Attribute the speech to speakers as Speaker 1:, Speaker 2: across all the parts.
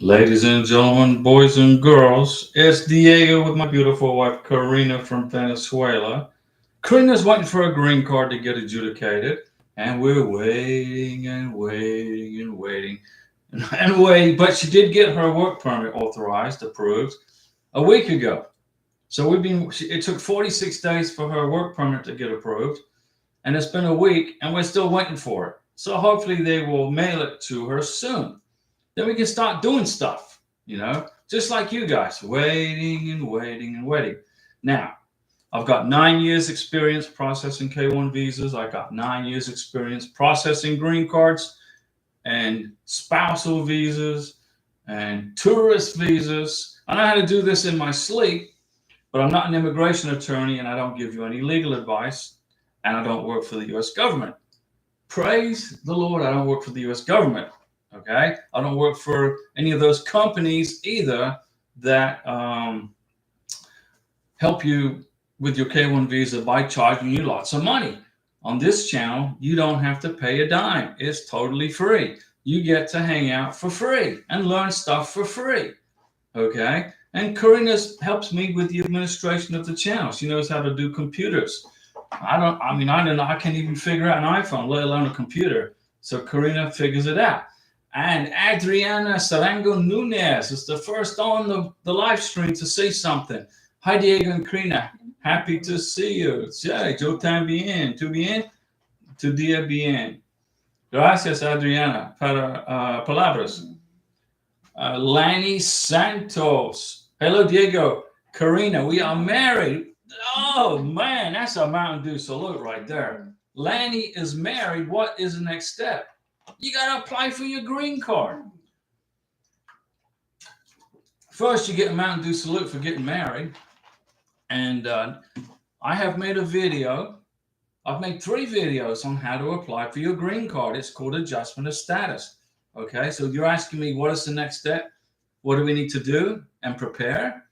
Speaker 1: Ladies and gentlemen, boys and girls, it's Diego with my beautiful wife Karina from Venezuela. Karina's waiting for a green card to get adjudicated, and we're waiting and waiting and waiting and waiting. But she did get her work permit authorized, approved a week ago. So it took 46 days for her work permit to get approved, and it's been a week, and we're still waiting for it. So hopefully they will mail it to her soon. Then we can start doing stuff, just like you guys, waiting and waiting and waiting. Now, I've got 9 years experience processing K1 visas. I got 9 years experience processing green cards and spousal visas and tourist visas. I know how to do this in my sleep, but I'm not an immigration attorney and I don't give you any legal advice, and I don't work for the U.S. government. Praise the Lord, I don't work for the U.S. government. Okay, I don't work for any of those companies either that help you with your K1 visa by charging you lots of money. On this channel, you don't have to pay a dime. It's totally free. You get to hang out for free and learn stuff for free. Okay, and Karina helps me with the administration of the channel. She knows how to do computers. I don't know. I can't even figure out an iPhone, let alone a computer. So Karina figures it out. And Adriana Sarango Nunez is the first on the live stream to say something. Hi, Diego and Karina. Happy to see you. Sí, yo también. ¿Tú bien? Tu día bien. Gracias, Adriana, para palabras. Lanny Santos. Hello, Diego. Karina, we are married. Oh, man, that's a Mountain Dew salute right there. Lanny is married. What is the next step? You got to apply for your green card. First, you get a Mountain Dew salute for getting married. And I have made a video. I've made 3 videos on how to apply for your green card. It's called adjustment of status. Okay, so you're asking me, what is the next step? What do we need to do and prepare?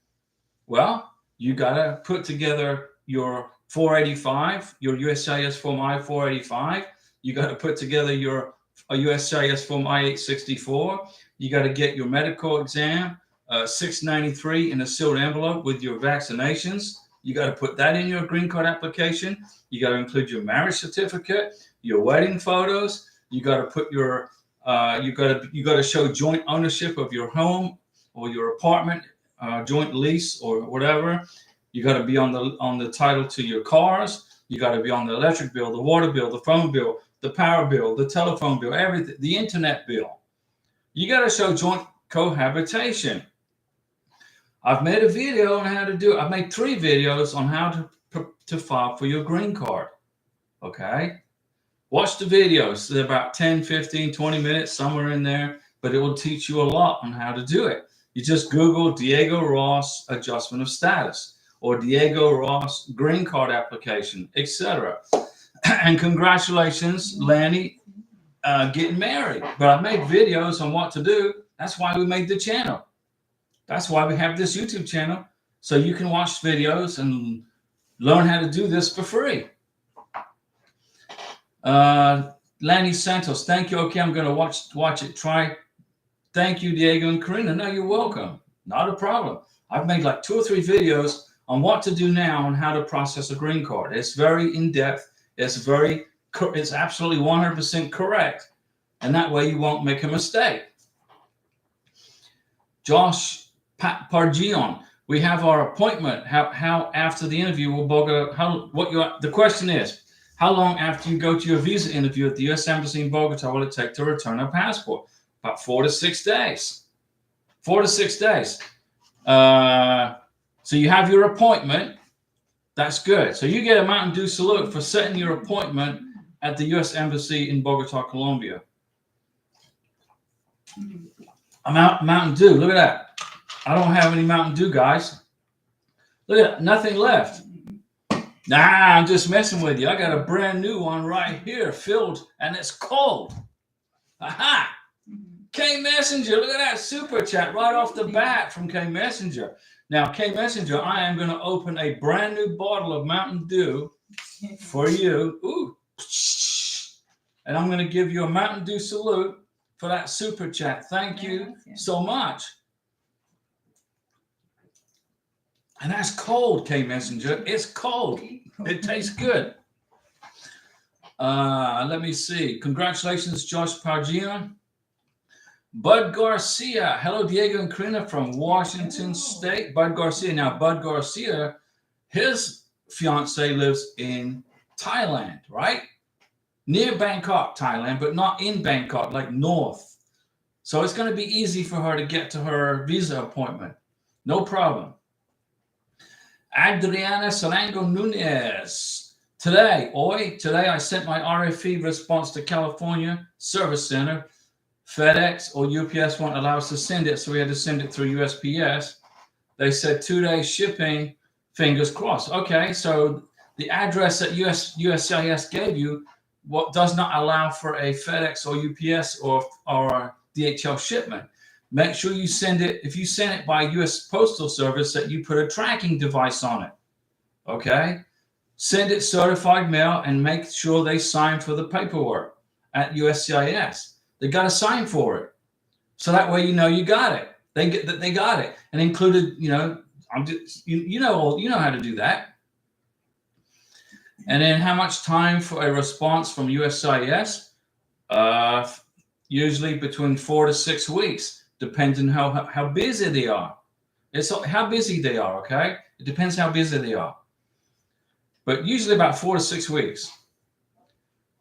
Speaker 1: Well, you got to put together your 485, your USCIS Form I-485. You got to put together your USCIS Form I-864. You got to get your medical exam, 693 in a sealed envelope with your vaccinations. You got to put that in your green card application. You got to include your marriage certificate, your wedding photos. You got to put your you got to show joint ownership of your home or your apartment, joint lease or whatever. You got to be on the title to your cars. You got to be on the electric bill, the water bill, the phone bill, the power bill, the telephone bill, everything, the internet bill. You got to show joint cohabitation. I've made a video on how to do it. I've made 3 videos on how to file for your green card. Okay. Watch the videos. They're about 10, 15, 20 minutes, somewhere in there, but it will teach you a lot on how to do it. You just Google Diego Ross adjustment of status or Diego Ross green card application, etc. And congratulations, Lanny, getting married. But I made videos on what to do. That's why we made the channel. That's why we have this YouTube channel, so you can watch videos and learn how to do this for free. Lanny Santos, thank you. Okay, I'm going to watch it. Try. Thank you, Diego and Karina. No, you're welcome. Not a problem. I've made like 2 or 3 videos on what to do now and how to process a green card. It's very in-depth. It's absolutely 100% correct. And that way you won't make a mistake. Josh Pargion, we have our appointment. How after the interview will Bogota, the question is, how long after you go to your visa interview at the U.S. Embassy in Bogota will it take to return a passport? About 4 to 6 days. 4 to 6 days. So you have your appointment. That's good. So you get a Mountain Dew salute for setting your appointment at the U.S. Embassy in Bogota, Colombia. I'm out Mountain Dew. Look at that. I don't have any Mountain Dew, guys. Look at that. Nothing left. Nah, I'm just messing with you. I got a brand new one right here filled, and it's cold. Aha! K Messenger. Look at that super chat right off the bat from K Messenger. Now, K Messenger, I am going to open a brand new bottle of Mountain Dew for you. Ooh. And I'm going to give you a Mountain Dew salute for that super chat. Thank you so much. And that's cold, K Messenger. It's cold. It tastes good. Let me see. Congratulations, Josh Pargian. Bud Garcia. Hello, Diego and Karina from Washington State. Bud Garcia. Now, Bud Garcia, his fiance lives in Thailand, right? Near Bangkok, Thailand, but not in Bangkok, like north. So it's going to be easy for her to get to her visa appointment. No problem. Adriana Sarango Nunez. Today I sent my RFE response to California Service Center. FedEx or UPS won't allow us to send it, so we had to send it through USPS. They said 2-day shipping, fingers crossed. Okay, so the address that USCIS gave you does not allow for a FedEx or UPS or DHL shipment. Make sure you send it, if you send it by US Postal Service, that you put a tracking device on it. Okay? Send it certified mail and make sure they sign for the paperwork at USCIS. They got to sign for it, so that way you know you got it. They got it, and included. You know how to do that. And then how much time for a response from USCIS? Usually between 4 to 6 weeks, depending how busy they are. It's how busy they are. Okay, it depends how busy they are, but usually about 4 to 6 weeks.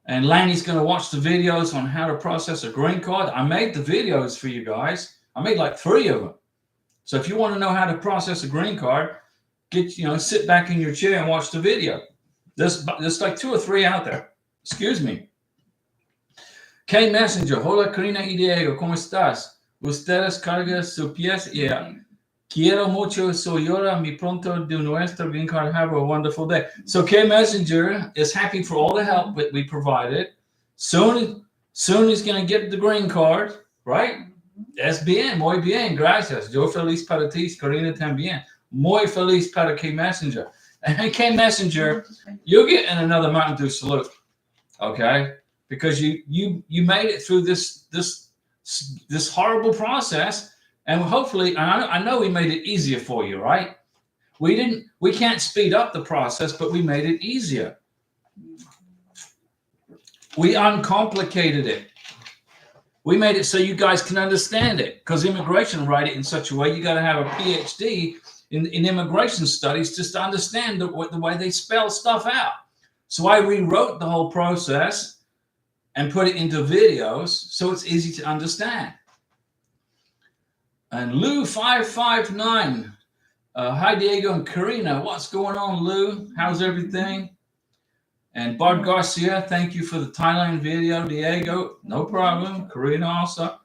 Speaker 1: And Lanny's going to watch the videos on how to process a green card. I made the videos for you guys. I made like 3 of them. So if you want to know how to process a green card, sit back in your chair and watch the video. There's like 2 or 3 out there. Excuse me. K Messenger. Hola, Karina y Diego. ¿Cómo estás? Ustedes cargan su pies. Yeah. Quiero mucho su ayuda. Mi pronto de nuestro green card. Have a wonderful day. So K Messenger is happy for all the help that we provided. Soon he's going to get the green card, right? Es bien, muy bien, gracias. Yo feliz para ti, Karina también. Muy feliz para K Messenger. And K Messenger, you'll get in another Mountain Dew salute, okay? Because you made it through this horrible process. And hopefully, I know we made it easier for you, right? We can't speed up the process, but we made it easier. We uncomplicated it. We made it so you guys can understand it, because immigration write it in such a way, you got to have a PhD in immigration studies just to understand the way they spell stuff out. So I rewrote the whole process and put it into videos so it's easy to understand. And Lou 559, hi Diego and Karina, what's going on, Lou? How's everything? And Bart Garcia, thank you for the Thailand video, Diego. No problem. Karina also.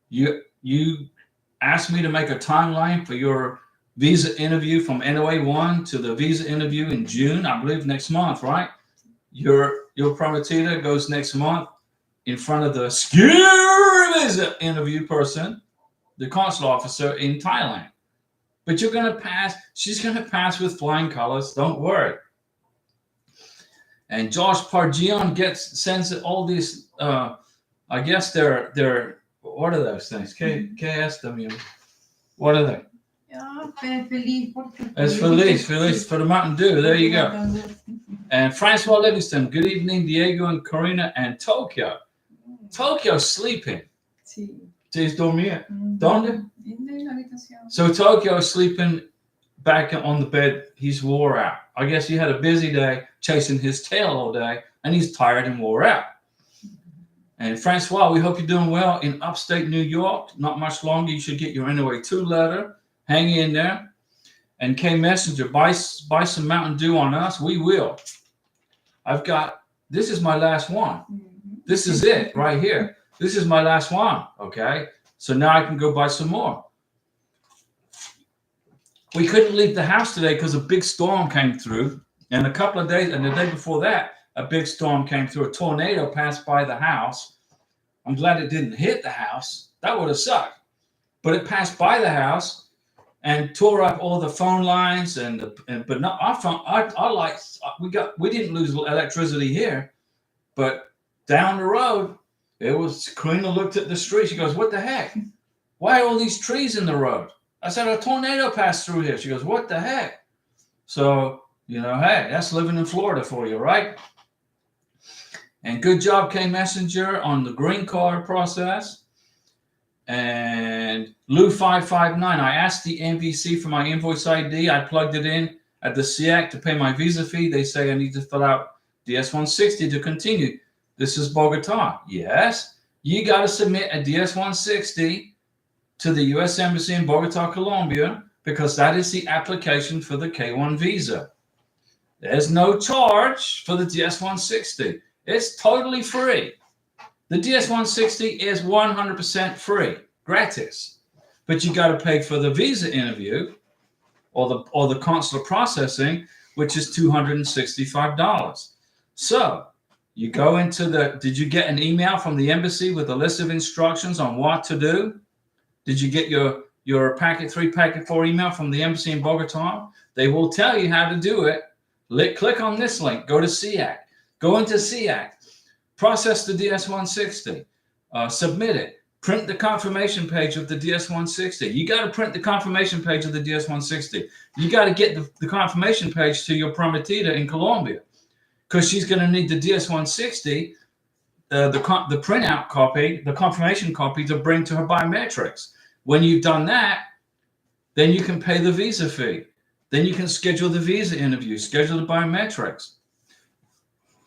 Speaker 1: You asked me to make a timeline for your visa interview from NOA 1 to the visa interview in June, I believe next month, right? Your prometida goes next month in front of the secure visa interview person, the consular officer in Thailand. But you're going to pass. She's going to pass with flying colors. Don't worry. And Josh Pargion sends all these. I guess they're what are those things? KSW. What are they? It's Feliz for the Mountain Dew. There you go. And Francois Livingston. Good evening, Diego and Karina and Tokyo. Tokyo's sleeping. She's dormir. ¿Dónde? So Tokyo is sleeping back on the bed. He's wore out. I guess he had a busy day chasing his tail all day, and he's tired and wore out. And Francois, we hope you're doing well in upstate New York. Not much longer. You should get your NOA 2 letter. Hang in there. And K Messenger, buy some Mountain Dew on us. We will. This is my last one. This is it right here. This is my last one, okay? So now I can go buy some more. We couldn't leave the house today because a big storm came through. And a couple of days, and the day before that, a big storm came through. A tornado passed by the house. I'm glad it didn't hit the house. That would have sucked. But it passed by the house and tore up all the phone lines. But not our phone. Our lights. We didn't lose electricity here, but down the road, Karina looked at the street. She goes, what the heck? Why are all these trees in the road? I said, a tornado passed through here. She goes, what the heck? So, hey, that's living in Florida for you, right? And good job, K Messenger, on the green card process. And Lou559, I asked the NVC for my invoice ID. I plugged it in at the SEAC to pay my visa fee. They say I need to fill out DS-160 to continue. This is Bogota. Yes, you got to submit a DS-160 to the U.S. Embassy in Bogota, Colombia, because that is the application for the K1 visa. There's no charge for the DS-160. It's totally free. The DS-160 is 100% free, gratis. But you got to pay for the visa interview or the consular processing, which is $265. So you go into did you get an email from the embassy with a list of instructions on what to do? Did you get your packet 3, packet 4 email from the embassy in Bogota? They will tell you how to do it. Click on this link, go to SEAC, go into SEAC, process the DS-160, submit it, print the confirmation page of the DS-160. You got to print the confirmation page of the DS-160. You got to get the confirmation page to your prometida in Colombia, because she's going to need the DS-160, the printout copy, the confirmation copy, to bring to her biometrics. When you've done that, then you can pay the visa fee. Then you can schedule the visa interview, schedule the biometrics.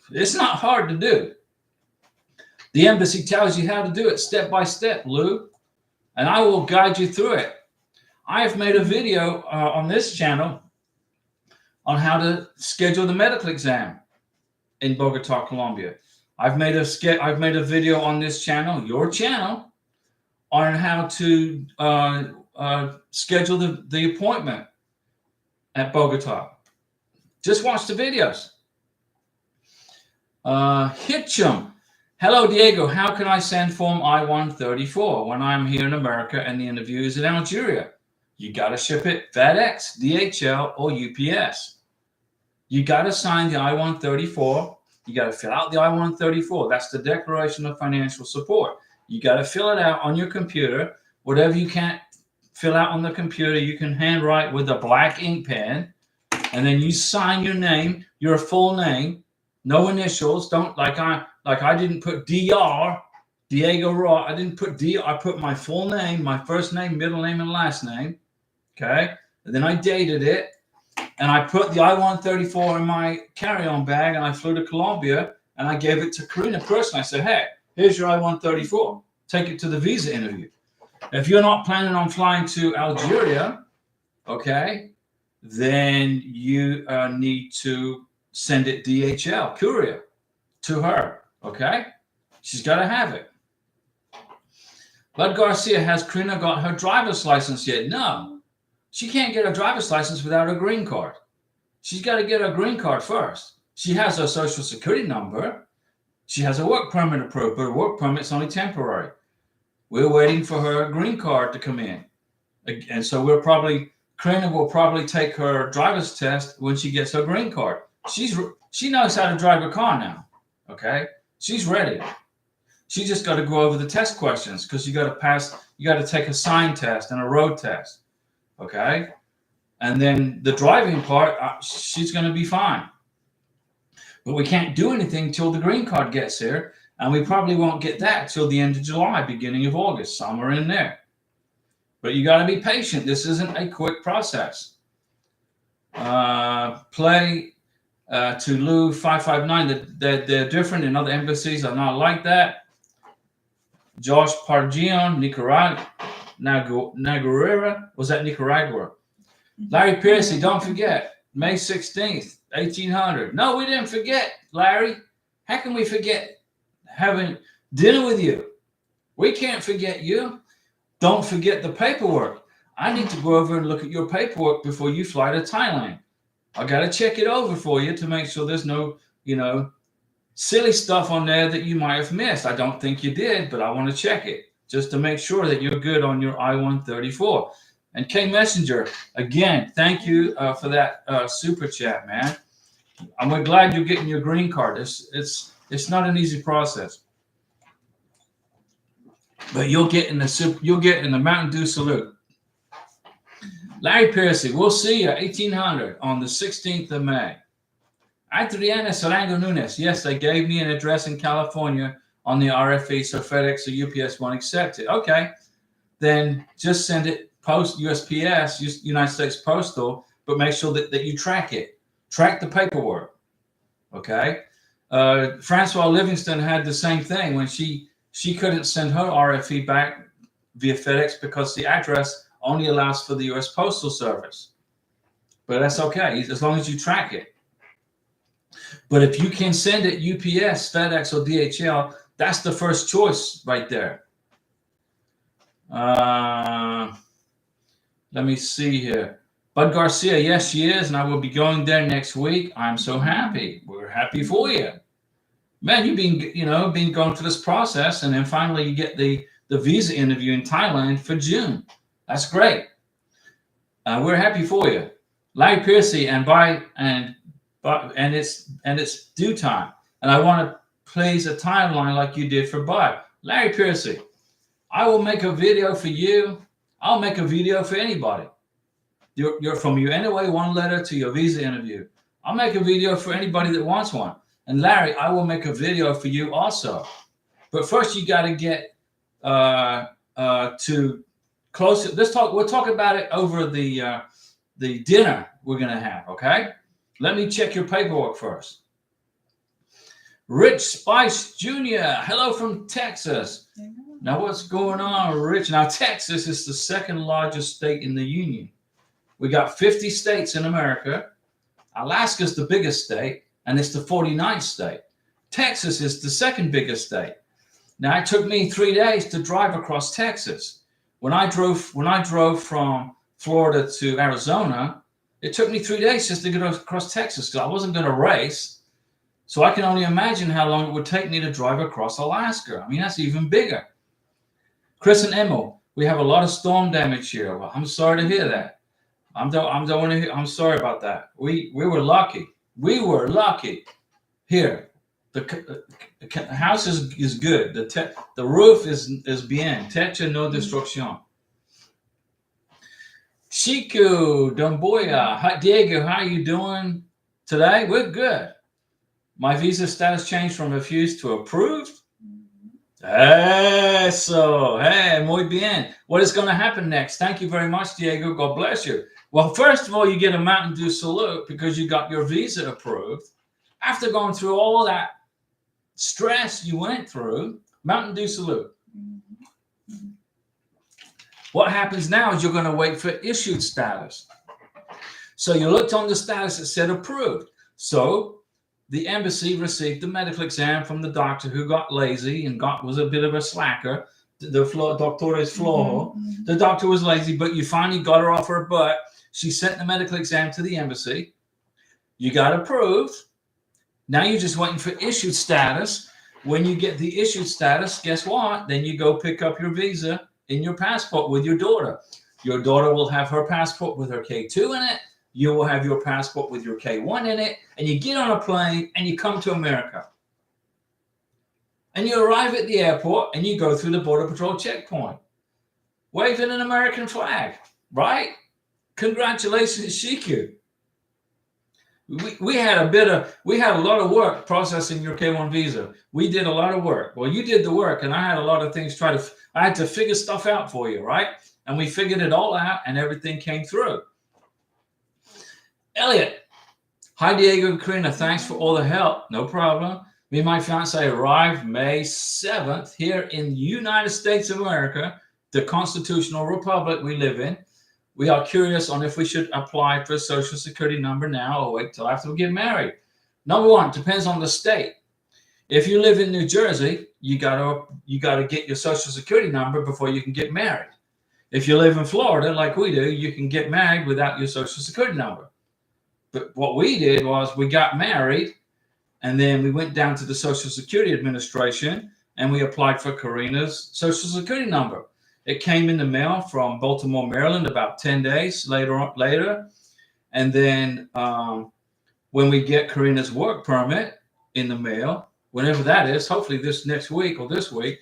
Speaker 1: It's not hard to do. The embassy tells you how to do it step by step, Lou, and I will guide you through it. I have made a video on this channel on how to schedule the medical exam in Bogota, Colombia. I've made a video on this channel, your channel, on how to schedule the appointment at Bogota. Just watch the videos. Hitchum. Hello, Diego. How can I send Form I-134 when I'm here in America and the interview is in Algeria? You got to ship it FedEx, DHL, or UPS. You got to sign the I-134. You got to fill out the I-134. That's the Declaration of Financial Support. You got to fill it out on your computer. Whatever you can't fill out on the computer, you can handwrite with a black ink pen, and then you sign your name, your full name, no initials. Don't I didn't put DR, Diego Raw. I didn't put D. I put my full name, my first name, middle name, and last name. Okay, and then I dated it, and I put the I-134 in my carry-on bag, and I flew to Colombia, and I gave it to Karina personally. I said, hey, here's your I-134. Take it to the visa interview. If you're not planning on flying to Algeria, okay, then you need to send it DHL, courier, to her, okay? She's got to have it. Bud Garcia, has Karina got her driver's license yet? No. She can't get a driver's license without a green card. She's got to get a green card first. She has her social security number. She has a work permit approved, but a work permit's only temporary. We're waiting for her green card to come in. And so Karina will probably take her driver's test when she gets her green card. She knows how to drive a car now, okay? She's ready. She just got to go over the test questions, because you got to take a sign test and a road test, okay? And then the driving part, she's going to be fine. But we can't do anything till the green card gets here, and we probably won't get that till the end of July, beginning of August, somewhere in there. But you got to be patient. This isn't a quick process. Play to Lou 559 that they're different in other embassies are not like that. Josh Pargion, Nicaragua, was that Nicaragua? Larry Piercy, don't forget, May 16th, 1800. No, we didn't forget, Larry. How can we forget having dinner with you? We can't forget you. Don't forget the paperwork. I need to go over and look at your paperwork before you fly to Thailand. I got to check it over for you to make sure there's no, silly stuff on there that you might have missed. I don't think you did, but I want to check it just to make sure that you're good on your I-134. And K Messenger, again, thank you for that super chat, man. We're glad you're getting your green card. It's not an easy process. But you'll get in the Mountain Dew salute. Larry Piercy, we'll see you 1800 on the 16th of May. Adriana Sarango Nunes, yes, they gave me an address in California on the RFE, so FedEx or UPS won't accept it. Okay, then just send it post USPS, United States Postal, but make sure that you track it. Track the paperwork. Okay. Francois Livingston had the same thing when she couldn't send her RFE back via FedEx because the address only allows for the US Postal Service. But that's okay, as long as you track it. But if you can send it UPS, FedEx, or DHL, that's the first choice right there. Let me see here. Bud Garcia, yes, she is, and I will be going there next week. I'm so happy. We're happy for you. Man, you've been going through this process, and then finally you get the visa interview in Thailand for June. That's great. We're happy for you. Larry Piercy, and it's due time. And I want to place a timeline like you did for Bud. Larry Piercy, I will make a video for you. I'll make a video for anybody. You're from your NOA 1 letter to your visa interview. I'll make a video for anybody that wants one. And Larry, I will make a video for you also. But first, you got to get to close it. We'll talk about it over the dinner we're gonna have. Okay. Let me check your paperwork first. Rich Spice Jr. Hello from Texas. Now, what's going on, Rich? Now, Texas is the second largest state in the union. We got 50 states in America. Alaska's the biggest state, and it's the 49th state. Texas is the second biggest state. Now, it took me 3 days to drive across Texas. When I drove from Florida to Arizona, it took me 3 days just to get across Texas because I wasn't going to race. So I can only imagine how long it would take me to drive across Alaska. I mean, that's even bigger. Chris and Emil, we have a lot of storm damage here. Well, I'm sorry to hear that. I'm sorry about that. We were lucky. We were lucky here. The house is good. The roof is bien. Techo no destrucción. Chico Domboya. Hi, Diego, how are you doing today? We're good. My visa status changed from refused to approved. Eso. Hey, muy bien. What is going to happen next? Thank you very much, Diego. God bless you. Well, first of all, you get a Mountain Dew salute because you got your visa approved. After going through all that stress you went through, Mountain Dew salute. What happens now is you're going to wait for issued status. So you looked on the status, it said approved. So the embassy received the medical exam from the doctor who got lazy and was a bit of a slacker. The doctor is flojo. The doctor was lazy, but you finally got her off her butt. She sent the medical exam to the embassy. You got approved. Now you're just waiting for issued status. When you get the issued status, guess what? Then you go pick up your visa in your passport with your daughter. Your daughter will have her passport with her K2 in it. You will have your passport with your K1 in it. And you get on a plane and you come to America. And you arrive at the airport and you go through the Border Patrol checkpoint, waving an American flag, right? Congratulations, Shiku. We had a lot of work processing your K1 visa. We did a lot of work. Well, you did the work, and I had a lot of things I had to figure stuff out for you, right? And we figured it all out, and everything came through. Elliot, hi, Diego and Karina. Thanks for all the help. No problem. Me and my fiance arrived May 7th here in the United States of America, the constitutional republic we live in. We are curious on if we should apply for a social security number now or wait till after we get married. Number one, depends on the state. If you live in New Jersey, you gotta get your social security number before you can get married. If you live in Florida, like we do, you can get married without your social security number. But what we did was we got married, and then we went down to the Social Security Administration and we applied for Karina's social security number. It came in the mail from Baltimore, Maryland, about 10 days later. And then when we get Karina's work permit in the mail, whenever that is, hopefully this next week or this week,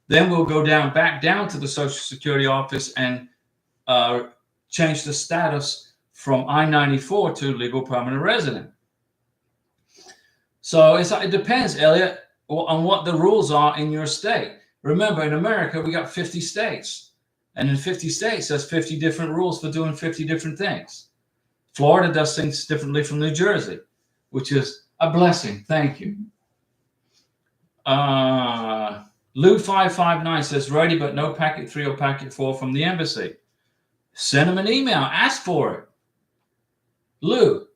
Speaker 1: Then we'll go back down to the Social Security office and change the status from I-94 to legal permanent resident. So it depends, Elliot, on what the rules are in your state. Remember, in America, we got 50 states. And in 50 states, there's 50 different rules for doing 50 different things. Florida does things differently from New Jersey, which is a blessing. Thank you. Lou559 says, ready, but no packet 3 or packet 4 from the embassy. Send them an email. Ask for it. Lou,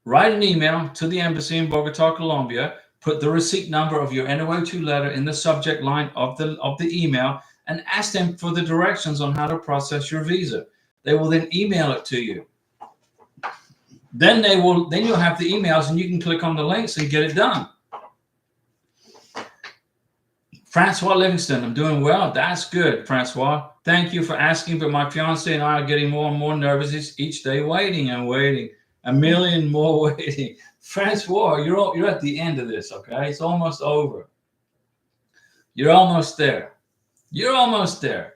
Speaker 1: write an email to the embassy in Bogota, Colombia. Put the receipt number of your NO2 letter in the subject line of the email and ask them for the directions on how to process your visa. They will then email it to you. Then you'll have the emails and you can click on the links and get it done. Francois Livingston, I'm doing well. That's good, Francois. Thank you for asking, but my fiance and I are getting more and more nervous each day, waiting and waiting. A million more waiting. Francois, you're at the end of this, okay? It's almost over. You're almost there. You're almost there.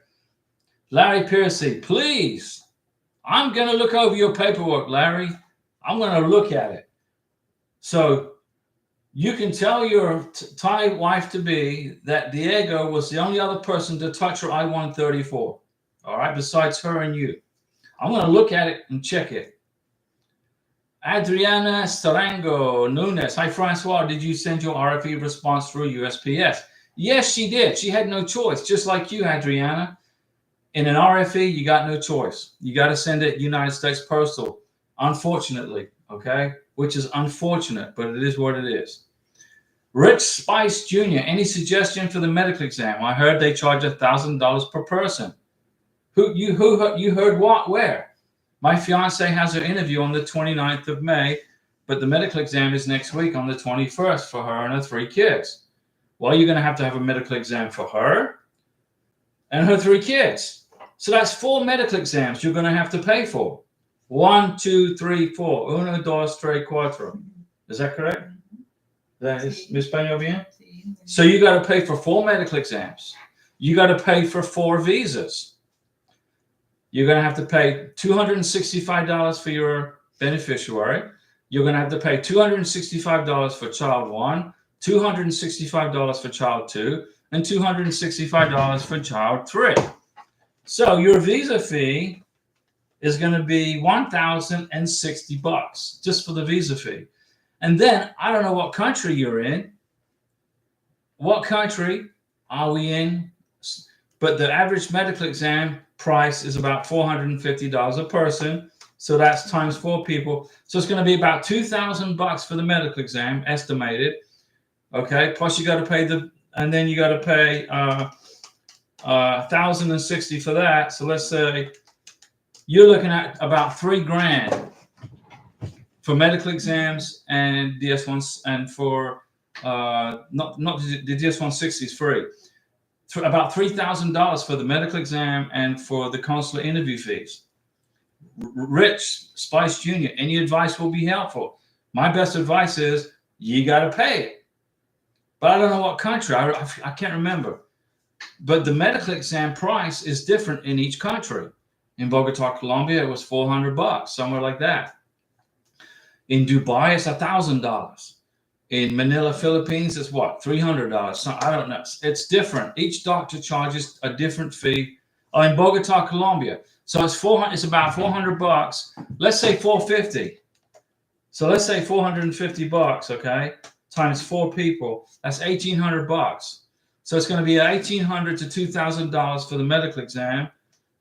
Speaker 1: Larry Piercy, please. I'm going to look over your paperwork, Larry. I'm going to look at it. So you can tell your Thai wife-to-be that Diego was the only other person to touch her I-134, all right, besides her and you. I'm going to look at it and check it. Adriana Starango Nunes. Hi, Francois. Did you send your RFE response through USPS? Yes, she did. She had no choice, just like you, Adriana. In an RFE, you got no choice. You got to send it United States Postal, unfortunately, okay? Which is unfortunate, but it is what it is. Rich Spice Jr., any suggestion for the medical exam? I heard they charge $1,000 per person. You heard what? Where? My fiance has her interview on the 29th of May, but the medical exam is next week on the 21st for her and her 3 kids. Well, you're going to have a medical exam for her and her 3 kids. So that's 4 medical exams you're going to have to pay for. 1, 2, 3, 4. 1, 2, 3, 4. Is that correct? That is, ¿me español bien? So you got to pay for 4 medical exams. You got to pay for 4 visas. You're going to have to pay $265 for your beneficiary. You're going to have to pay $265 for child 1, $265 for child 2, and $265 for child 3. So your visa fee is going to be $1,060 just for the visa fee. And then I don't know what country you're in. What country are we in? But the average medical exam price is about $450 a person. So that's times 4 people. So it's going to be about $2,000 for the medical exam, estimated. Okay. Plus you got to pay and then you got to pay $1,060 for that. So let's say you're looking at about $3,000 for medical exams and DS1, and for not the DS160 is free. About $3,000 for the medical exam and for the consular interview fees. Rich Spice Jr., any advice will be helpful. My best advice is you got to pay it. But I don't know what country. I can't remember. But the medical exam price is different in each country. In Bogota, Colombia, it was $400, somewhere like that. In Dubai, it's $1,000. In Manila, Philippines, it's what? $300. So I don't know. It's different. Each doctor charges a different fee. Oh, in Bogota, Colombia. So it's about $400. Let's say $450. So let's say $450, okay? Times 4 people. That's $1,800. So it's going to be $1,800 to $2,000 for the medical exam,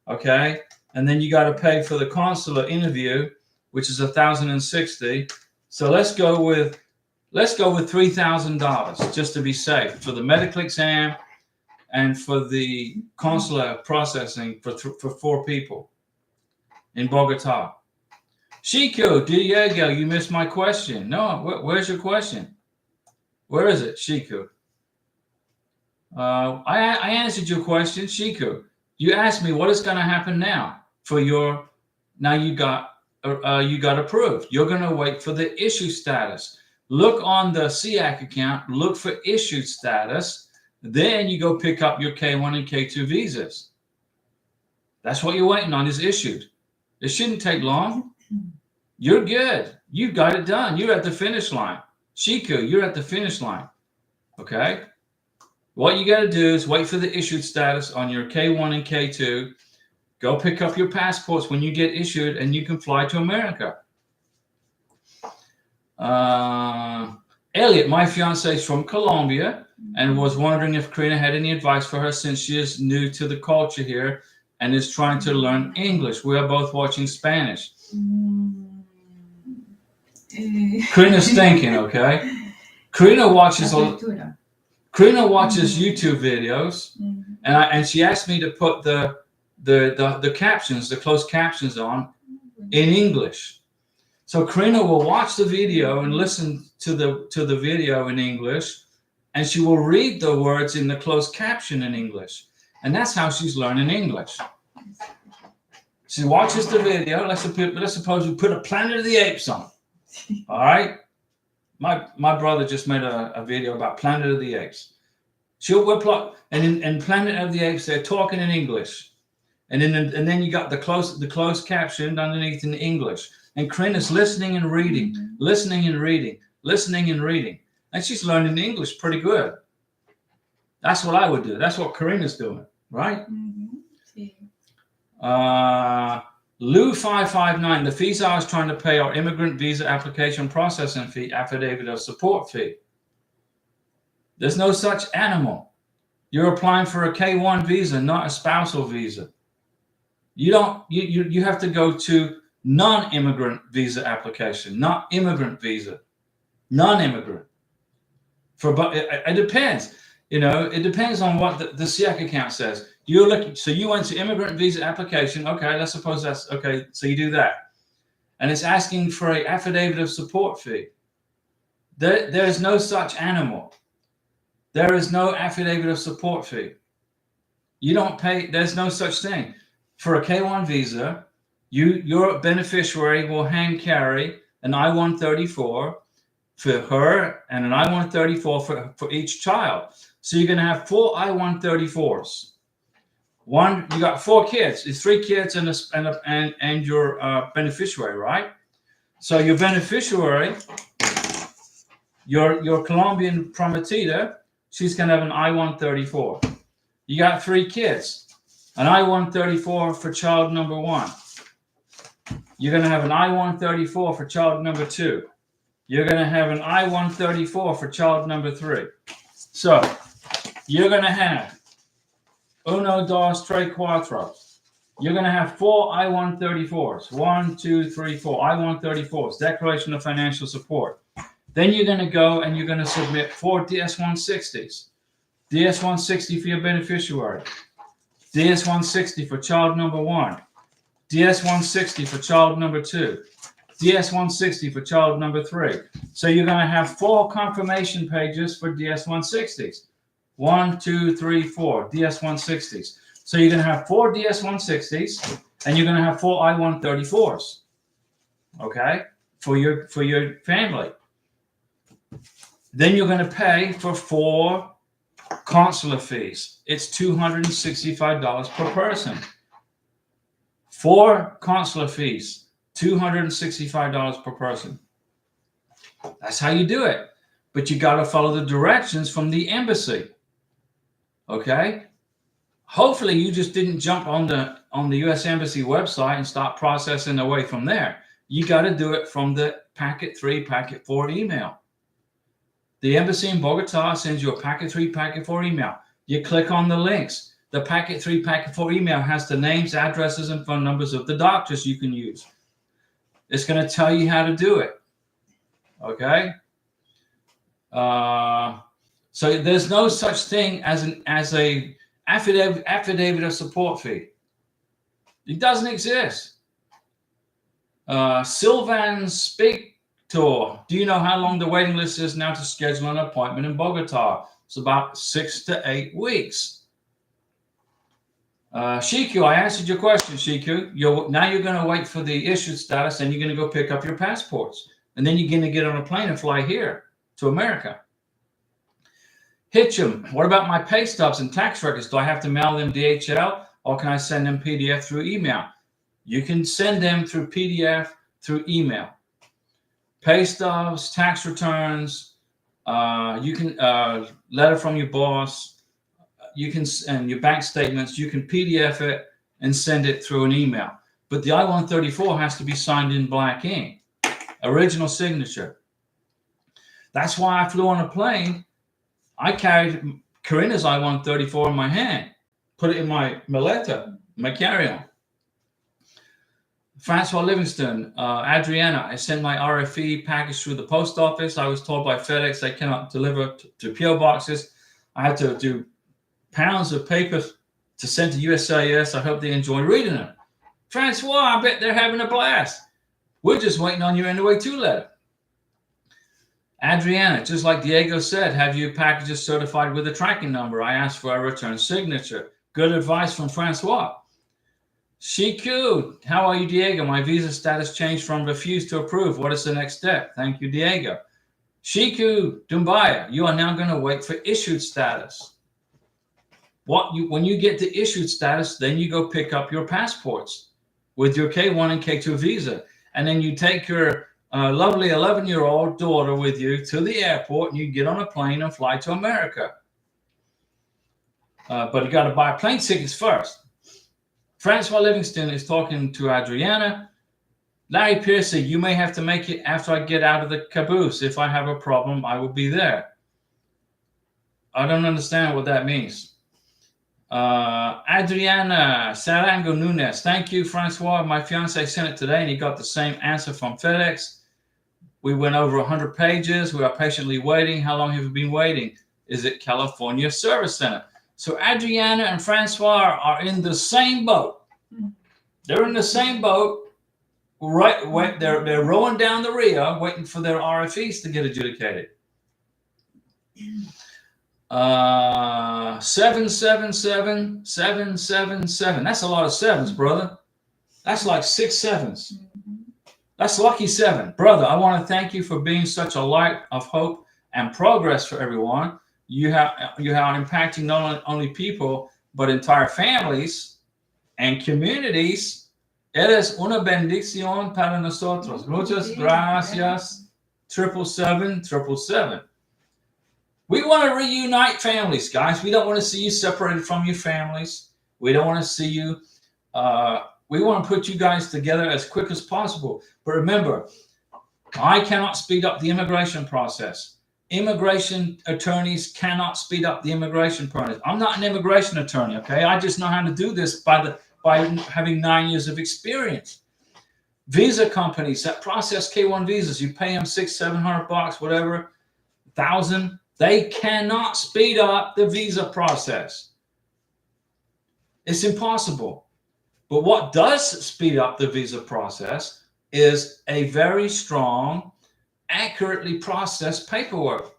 Speaker 1: okay? And then you got to pay for the consular interview, which is $1,060. So let's go with $3,000 just to be safe for the medical exam and for the consular processing for 4 people in Bogota. Shiku, Diego, you missed my question. No, where's your question? Where is it, Shiku? I answered your question, Shiku. You asked me what is going to happen now for your. Now you got approved. You're going to wait for the issue status. Look on the SEAC account. Look for issued status. Then you go pick up your K1 and K2 visas. That's what you're waiting on is issued. It shouldn't take long. You're good. You got it done. You're at the finish line. Shiku, you're at the finish line. Okay? What you got to do is wait for the issued status on your K1 and K2. Go pick up your passports when you get issued, and you can fly to America. Elliot, my fiance is from Colombia and was wondering if Karina had any advice for her since she is new to the culture here and is trying to learn English. We are both watching Spanish. Karina's thinking, okay? Karina watches YouTube videos, and she asked me to put the captions, the closed captions on in English. So Karina will watch the video and listen to the video in English, and she will read the words in the closed caption in English. And that's how she's learning English. She watches the video. Let's suppose we put a Planet of the Apes on. All right? My brother just made a video about Planet of the Apes. And in Planet of the Apes, they're talking in English. And then you got the closed caption underneath in English. And Karina's listening and reading, listening and reading, listening and reading. And she's learning English pretty good. That's what I would do. That's what Karina's doing, right? Lou559, the fees I was trying to pay are immigrant visa application processing fee, affidavit of support fee. There's no such animal. You're applying for a K1 visa, not a spousal visa. You have to go to non-immigrant visa application, not immigrant visa, non-immigrant. But it depends, it depends on what the SIAC account says. So you went to immigrant visa application. Okay, let's suppose that's okay. So you do that, and it's asking for an affidavit of support fee. There is no such animal. There is no affidavit of support fee. You don't pay. There's no such thing for a K1 visa. Your beneficiary will hand carry an I-134 for her and an I-134 for each child. So you're going to have 4 I-134s. You got 4 kids. It's 3 kids and your beneficiary, right? So your beneficiary, your Colombian prometida, she's going to have an I-134. You got 3 kids, an I-134 for child number 1. You're going to have an I-134 for child number 2. You're going to have an I-134 for child number 3. So you're going to have 1, 2, 3, 4. You're going to have 4 I-134s. 1, 2, 3, 4 I-134s. Declaration of Financial Support. Then you're going to go and you're going to submit 4 DS-160s. DS-160 for your beneficiary. DS-160 for child number 1. DS-160 for child number 2. DS-160 for child number 3. So you're going to have 4 confirmation pages for DS-160s. 1, 2, 3, 4 DS-160s. So you're going to have 4 DS-160s, and you're going to have 4 I-134s. Okay, for your family. Then you're going to pay for 4 consular fees. It's $265 per person. 4 consular fees, $265 per person. That's how you do it. But you got to follow the directions from the embassy. Okay? Hopefully you just didn't jump on the US Embassy website and start processing away from there. You got to do it from the packet 3, packet 4 email. The embassy in Bogota sends you a packet 3, packet 4 email. You click on the links. The packet 3, packet 4 email has the names, addresses, and phone numbers of the doctors you can use. It's going to tell you how to do it. Okay? So there's no such thing as a affidavit of support fee. It doesn't exist. Sylvan Speak Tour. Do you know how long the waiting list is now to schedule an appointment in Bogota? It's about 6 to 8 weeks. Shiku, I answered your question, Shiku. Now you're going to wait for the issued status, and you're going to go pick up your passports. And then you're going to get on a plane and fly here to America. Hitchem, what about my pay stubs and tax records? Do I have to mail them DHL or can I send them PDF through email? You can send them through PDF through email. Pay stubs, tax returns, you can letter from your boss, you can, and your bank statements, you can PDF it and send it through an email. But the I-134 has to be signed in black ink, original signature. That's why I flew on a plane. I carried Karina's I-134 in my hand, put it in my maleta, my carry-on. Francois Livingston, Adriana, I sent my RFE package through the post office. I was told by FedEx they cannot deliver to PO boxes. I had to do pounds of paper to send to USIS. I hope they enjoy reading it. Francois, I bet they're having a blast. We're just waiting on your NOA 2 letter. Adriana, just like Diego said, have your packages certified with a tracking number. I asked for a return signature. Good advice from Francois. Shiku, how are you, Diego? My visa status changed from refused to approve. What is the next step? Thank you, Diego. Shiku Dumbaya, you are now going to wait for issued status. When you get to issued status, then you go pick up your passports with your K1 and K2 visa. And then you take your lovely 11-year-old daughter with you to the airport and you get on a plane and fly to America. But you got to buy plane tickets first. Francois Livingston is talking to Adriana. Larry Piercy, you may have to make it after I get out of the caboose. If I have a problem, I will be there. I don't understand what that means. Adriana Sarango Nunez, thank you, Francois. My fiance sent it today and he got the same answer from FedEx. We went over 100 pages. We are patiently waiting. How long have you been waiting? Is it California Service Center? So Adriana and Francois are in the same boat. They're in the same boat, right? They're rowing down the Rio, waiting for their RFEs to get adjudicated. 777, 777. That's a lot of sevens, brother. That's like 6 sevens. That's lucky 7, brother. I want to thank you for being such a light of hope and progress for everyone. You are impacting not only people, but entire families and communities. Eres una bendición para nosotros. Muchas gracias. 777. We want to reunite families, guys. We don't want to see you separated from your families. We don't want to see you. We want to put you guys together as quick as possible. But remember, I cannot speed up the immigration process. Immigration attorneys cannot speed up the immigration process. I'm not an immigration attorney, okay? I just know how to do this by having 9 years of experience. Visa companies that process K1 visas, you pay them $600-700, whatever, 1,000. They cannot speed up the visa process. It's impossible. But what does speed up the visa process is a very strong, accurately processed paperwork.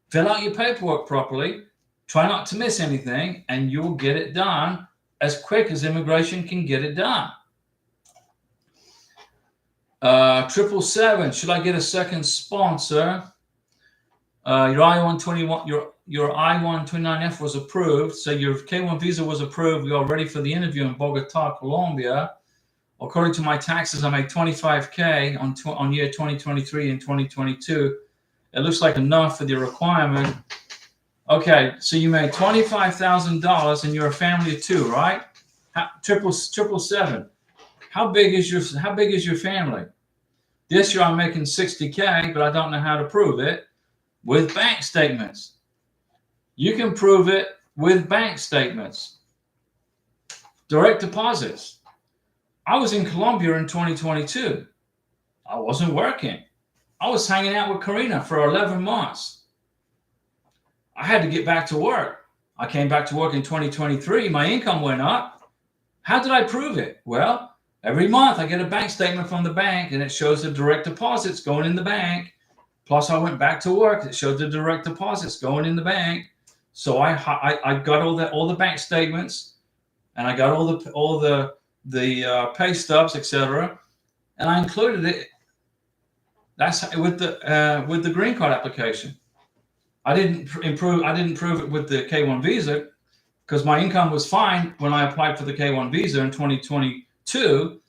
Speaker 1: Fill out your paperwork properly, try not to miss anything, and you'll get it done as quick as immigration can get it done. 777, should I get a second sponsor? Your I-121, your I-129F was approved, so your K1 visa was approved. We are ready for the interview in Bogota, Colombia. According to my taxes, I made $25K on year 2023 and 2022. It looks like enough for the requirement. Okay, so you made $25,000 and you're a family of 2, right? 777. How big is your family? This year I'm making $60K, but I don't know how to prove it with bank statements. You can prove it with bank statements. Direct deposits. I was in Colombia in 2022. I wasn't working. I was hanging out with Karina for 11 months. I had to get back to work. I came back to work in 2023. My income went up. How did I prove it? Well, every month I get a bank statement from the bank and it shows the direct deposits going in the bank. Plus I went back to work. It showed the direct deposits going in the bank. So I got all the bank statements and I got all the pay stubs, etc., and I included it. That's with the green card application. I didn't prove it with the K1 visa because my income was fine when I applied for the K1 visa in 2022.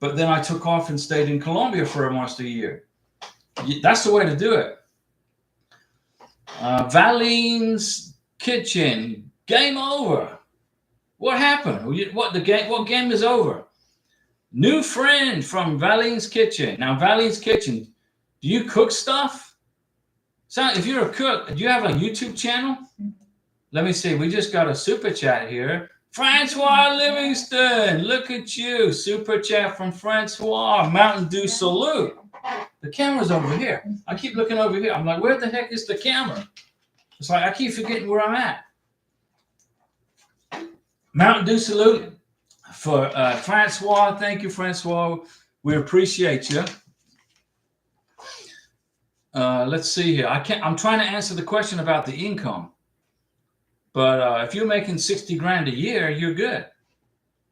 Speaker 1: But then I took off and stayed in Colombia for almost a year. That's the way to do it. Valine's Kitchen. Game over. What happened? What game is over? New friend from Valine's Kitchen. Now, Valine's Kitchen, do you cook stuff? So if you're a cook, do you have a YouTube channel? Let me see. We just got a super chat here. Francois Livingston, look at you. Super chat from Francois. Mountain Dew salute. The camera's over here. I keep looking over here. I'm like, where the heck is the camera? It's like I keep forgetting where I'm at. Mountain Dew salute for Francois. Thank you, Francois. We appreciate you. Let's see here. I'm trying to answer the question about the income. But if you're making 60 grand a year, you're good.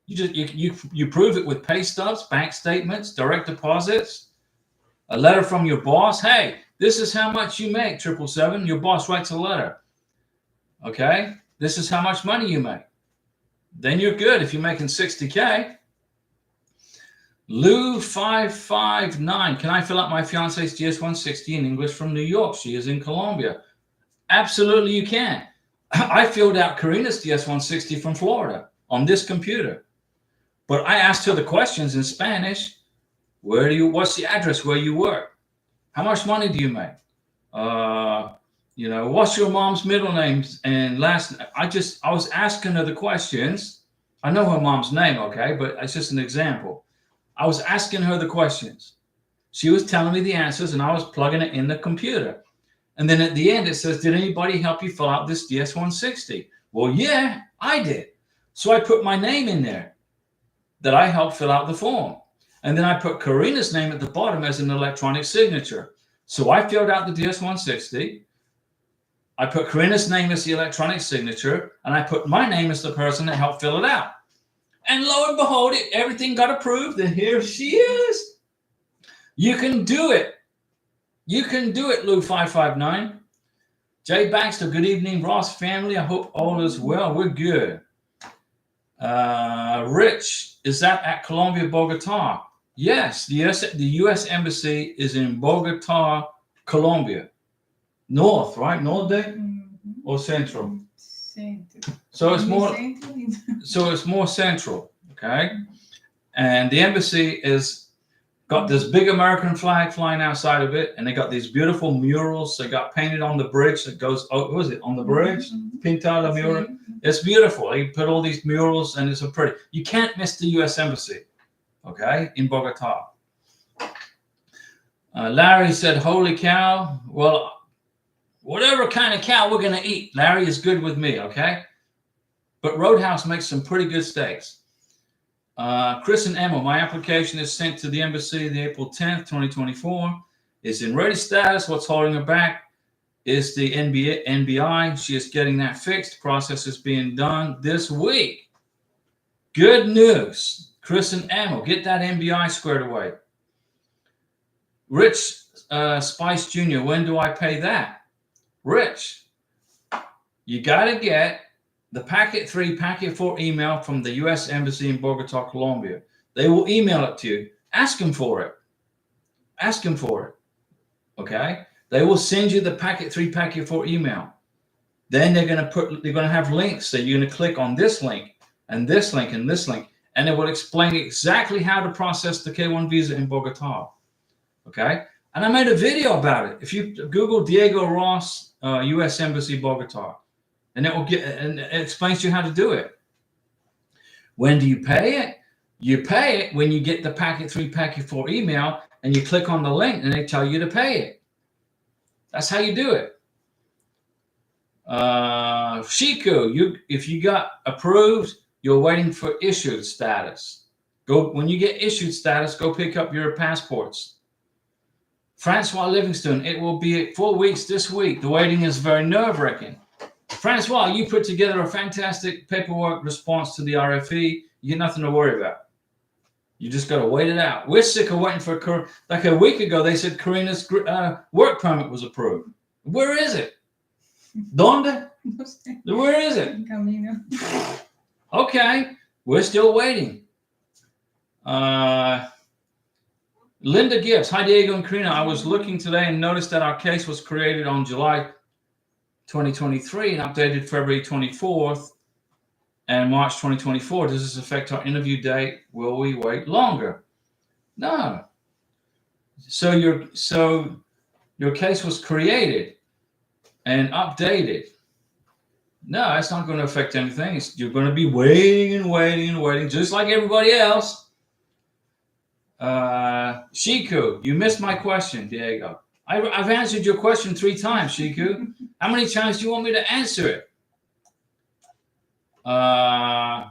Speaker 1: You prove it with pay stubs, bank statements, direct deposits, a letter from your boss. Hey, this is how much you make, 777. Your boss writes a letter. Okay, this is how much money you make. Then you're good if you're making 60K. Lou 559. Can I fill out my fiance's GS160 in English from New York? She is in Colombia. Absolutely, you can. I filled out Karina's GS160 from Florida on this computer. But I asked her the questions in Spanish. What's the address where you work? How much money do you make? What's your mom's middle names and last name? I was asking her the questions. I know her mom's name, okay, but it's just an example. I was asking her the questions. She was telling me the answers and I was plugging it in the computer. And then at the end, it says, did anybody help you fill out this DS160? Well, yeah, I did. So I put my name in there that I helped fill out the form. And then I put Karina's name at the bottom as an electronic signature. So I filled out the DS160. I put Karina's name as the electronic signature. And I put my name as the person that helped fill it out. And lo and behold, everything got approved. And here she is. You can do it. You can do it, Lou 559. Jay Baxter, good evening, Ross family. I hope all is well. We're good. Rich, is that at Colombia, Bogota? Yes, the U.S. Embassy is in Bogota, Colombia. North, right? Norte or central?
Speaker 2: Central.
Speaker 1: So it's more central, okay? And the embassy is got this big American flag flying outside of it, and they got these beautiful murals they got painted on the bridge that goes, what was it, on the bridge? Pintada mural. It's beautiful. They put all these murals, and it's so pretty. You can't miss the U.S. Embassy, okay, in Bogota. Larry said, holy cow. Well, whatever kind of cow we're going to eat, Larry is good with me, okay? But Roadhouse makes some pretty good steaks. Chris and Emma, my application is sent to the embassy the April 10th, 2024. It's in ready status. What's holding her back is the NBI. She is getting that fixed. Process is being done this week. Good news. Chris and Emma, get that NBI squared away. Rich Spice Jr., when do I pay that? Rich, you got to get the packet 3, packet 4 email from the U.S. Embassy in Bogota, Colombia. They will email it to you. Ask them for it. Ask them for it. Okay? They will send you the packet 3, packet 4 email. Then they're going to have links. So you're going to click on this link and this link and this link, and it will explain exactly how to process the K1 visa in Bogota. Okay? And I made a video about it. If you Google Diego Ross, U.S. Embassy Bogota, and it explains to you how to do it. When do you pay it? You pay it when you get the packet 3, packet 4 email, and you click on the link, and they tell you to pay it. That's how you do it. Shiku, if you got approved, you're waiting for issued status. When you get issued status, go pick up your passports. Francois Livingston, it will be 4 weeks this week. The waiting is very nerve-wracking. Francois, you put together a fantastic paperwork response to the RFE. You get nothing to worry about. You just got to wait it out. We're sick of waiting for, like a week ago, they said Karina's work permit was approved. Where is it? ¿Dónde?
Speaker 2: No sé.
Speaker 1: Where is it?
Speaker 2: En camino.
Speaker 1: Okay, we're still waiting. Linda Gibbs. Hi, Diego and Karina. I was looking today and noticed that our case was created on July 2023 and updated February 24th and March 2024. Does this affect our interview date? Will we wait longer? No. So your case was created and updated. No, it's not going to affect anything. You're going to be waiting and waiting and waiting, just like everybody else. Shiku, you missed my question, Diego. I've answered your question 3 times, Shiku. How many times do you want me to answer it? Let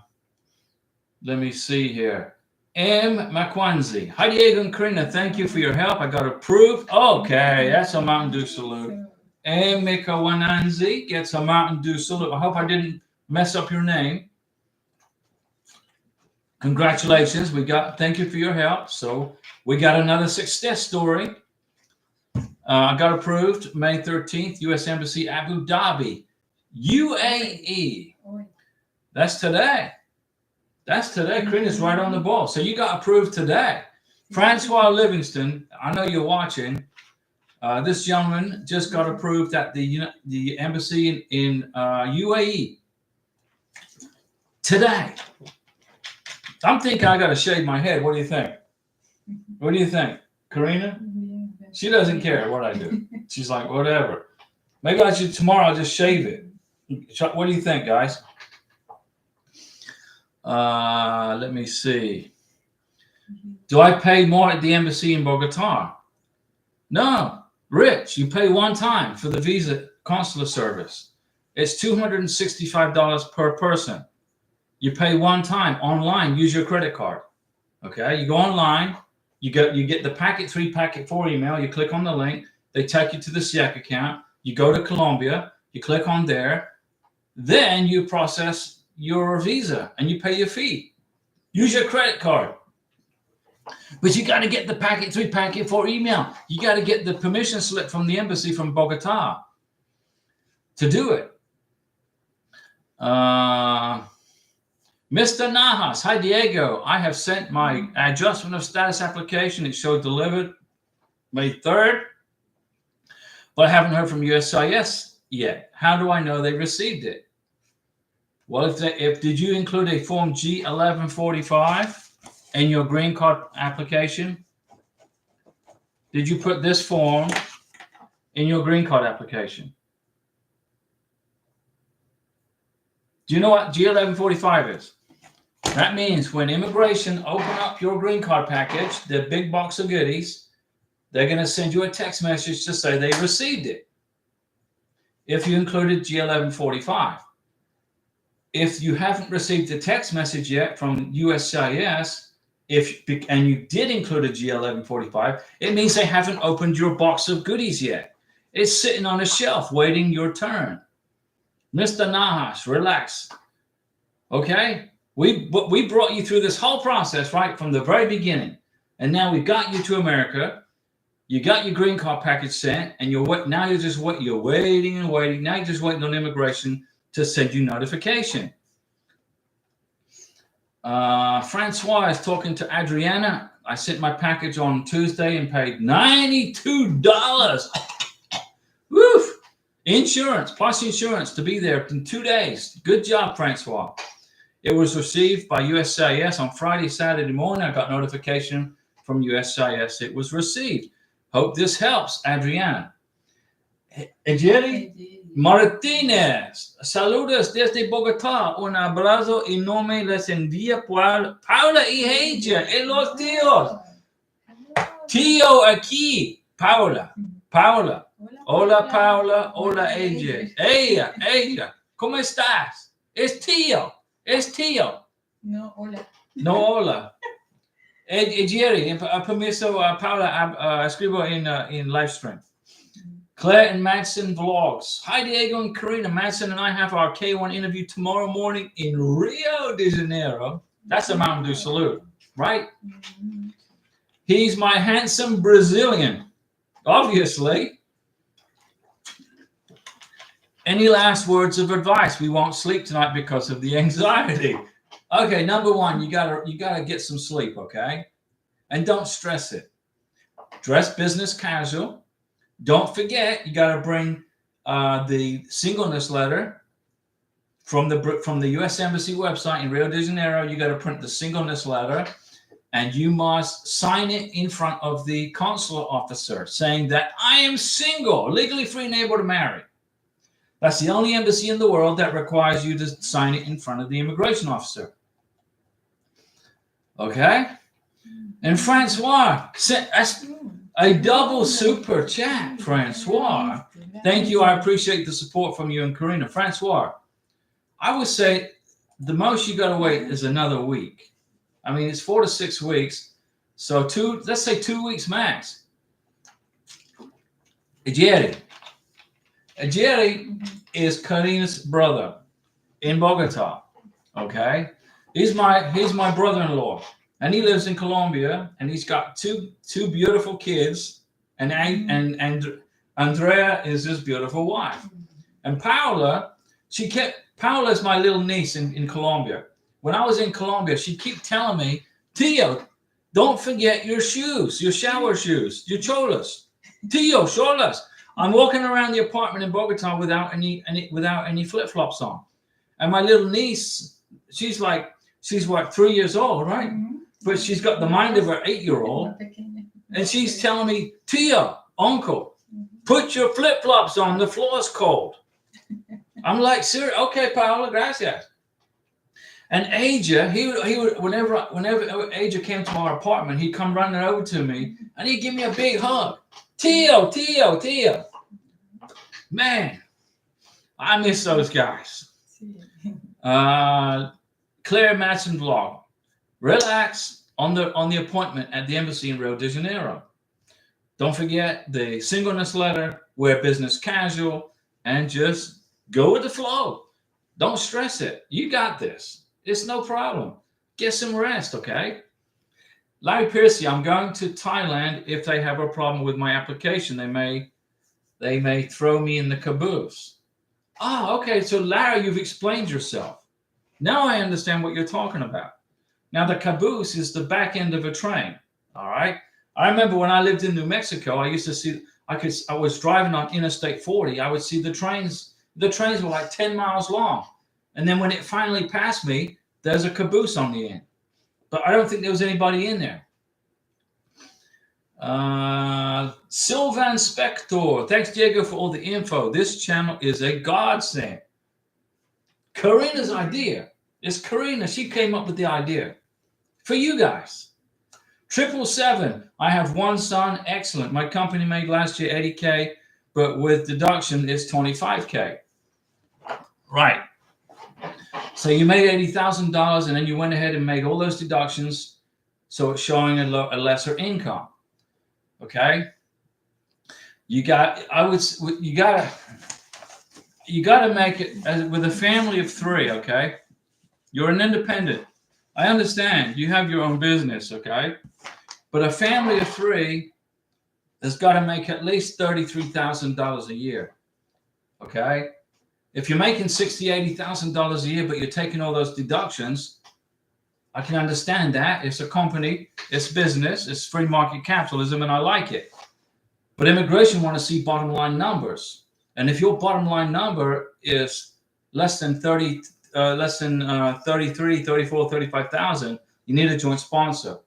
Speaker 1: me see here. M. Makwanzi. Hi, Diego and Karina. Thank you for your help. I got approved. Okay, that's a Mountain Dew salute. M. Mikawananzi gets a Mountain Dew salute. I hope I didn't mess up your name. Congratulations. Thank you for your help. So we got another success story. I got approved May 13th, U.S. Embassy, Abu Dhabi, UAE. That's today. That's today. Karina's right on the ball. So you got approved today. Francois Livingston, I know you're watching. This gentleman just got approved at the embassy in UAE today. I'm thinking I got to shave my head. What do you think? What do you think, Karina? She doesn't care what I do. She's like, whatever. Maybe tomorrow I'll just shave it. What do you think, guys? Let me see. Do I pay more at the embassy in Bogota? No. Rich, you pay one time for the visa consular service. It's $265 per person. You pay one time online. Use your credit card. Okay, you go online. You get the packet 3, packet 4 email. You click on the link. They take you to the SIAC account. You go to Colombia. You click on there. Then you process your visa and you pay your fee. Use your credit card. But you got to get the packet 3, packet 4 email. You got to get the permission slip from the embassy from Bogota to do it. Mr. Najas, hi Diego. I have sent my adjustment of status application. It showed delivered May 3rd, but I haven't heard from USCIS yet. How do I know they received it? Well, did you include a form G1145 in your green card application? Did you put this form in your green card application? Do you know what G1145 is? That means when immigration open up your green card package, the big box of goodies, they're going to send you a text message to say they received it. If you included G1145. If you haven't received the text message yet from USCIS, and you did include a G1145, it means they haven't opened your box of goodies yet. It's sitting on a shelf waiting your turn. Mr. Nahash, relax. Okay? We brought you through this whole process right from the very beginning. And now we got you to America. You got your green card package sent, and you're waiting and waiting. Now you're just waiting on immigration to send you notification. Francois is talking to Adriana. I sent my package on Tuesday and paid $92. Woof! Insurance, plus insurance to be there in 2 days. Good job, Francois. It was received by USCIS on Friday, Saturday morning. I got notification from USCIS it was received. Hope this helps, Adriana. Jerry Martinez, saludos desde Bogotá. Un abrazo enorme les envía Paula y ella y los tíos. Tío aquí, Paula. Hola, Paula. Hola, ella. Ella. ¿Cómo estás? Es tío.
Speaker 2: No, hola.
Speaker 1: No, hola. Jerry, permiso, Paula, escribo in LiveStream. Claire and Madsen vlogs. Hi, Diego and Karina. Madsen and I have our K1 interview tomorrow morning in Rio de Janeiro. That's a Mountain Dew salute, right? He's my handsome Brazilian, obviously. Any last words of advice? We won't sleep tonight because of the anxiety. Okay, number one, you gotta get some sleep, okay? And don't stress it. Dress business casual. Don't forget, you gotta bring the singleness letter from the U.S. Embassy website in Rio de Janeiro. You gotta print the singleness letter, and you must sign it in front of the consular officer saying that I am single, legally free and able to marry. That's the only embassy in the world that requires you to sign it in front of the immigration officer. Okay? And Francois, that's a double super chat, Francois. Thank you. I appreciate the support from you and Karina. Francois, I would say the most you got to wait is another week. I mean, it's 4 to 6 weeks. So let's say 2 weeks max. Jerry is Karina's brother in Bogota. Okay, he's my brother-in-law, and he lives in Colombia, and he's got two beautiful kids, and Andrea is his beautiful wife, and Paula is my little niece in Colombia. When I was in Colombia, she kept telling me, Tio, don't forget your shoes, your shower shoes, your cholas. Tio, cholas. I'm walking around the apartment in Bogota without any flip-flops on. And my little niece, she's what, 3 years old, right? Mm-hmm. But she's got the mind of an 8-year-old. And she's telling me, Tia, uncle, put your flip-flops on, the floor's cold. I'm like, sir, okay, Paola, gracias. And Aja, he would, whenever Aja came to our apartment, he'd come running over to me and he'd give me a big hug. Tio. Man, I miss those guys. Claire Madsen vlog. Relax on the appointment at the embassy in Rio de Janeiro. Don't forget the singleness letter, wear business casual, and just go with the flow. Don't stress it. You got this. It's no problem. Get some rest, okay? Larry Piercy, I'm going to Thailand. If they have a problem with my application, they may throw me in the caboose. Ah, okay. So Larry, you've explained yourself. Now I understand what you're talking about. Now the caboose is the back end of a train. All right. I remember when I lived in New Mexico, I used to see. I was driving on Interstate 40. I would see the trains. The trains were like 10 miles long, and then when it finally passed me, there's a caboose on the end. But I don't think there was anybody in there. Sylvan Spector. Thanks, Diego, for all the info. This channel is a godsend. Karina's idea. It's Karina. She came up with the idea. For you guys. 777. I have one son. Excellent. My company made last year $80K, but with deduction, it's $25K. Right. So you made $80,000 and then you went ahead and made all those deductions. So it's showing a lesser income. Okay. You gotta make it with a family of 3. Okay. You're an independent. I understand you have your own business. Okay. But a family of 3 has got to make at least $33,000 a year. Okay. If you're making $60,000, $80,000 a year, but you're taking all those deductions, I can understand that. It's a company, it's business, it's free market capitalism, and I like it. But immigration want to see bottom line numbers. And if your bottom line number is less than 33, 34, 35,000, you need a joint sponsor.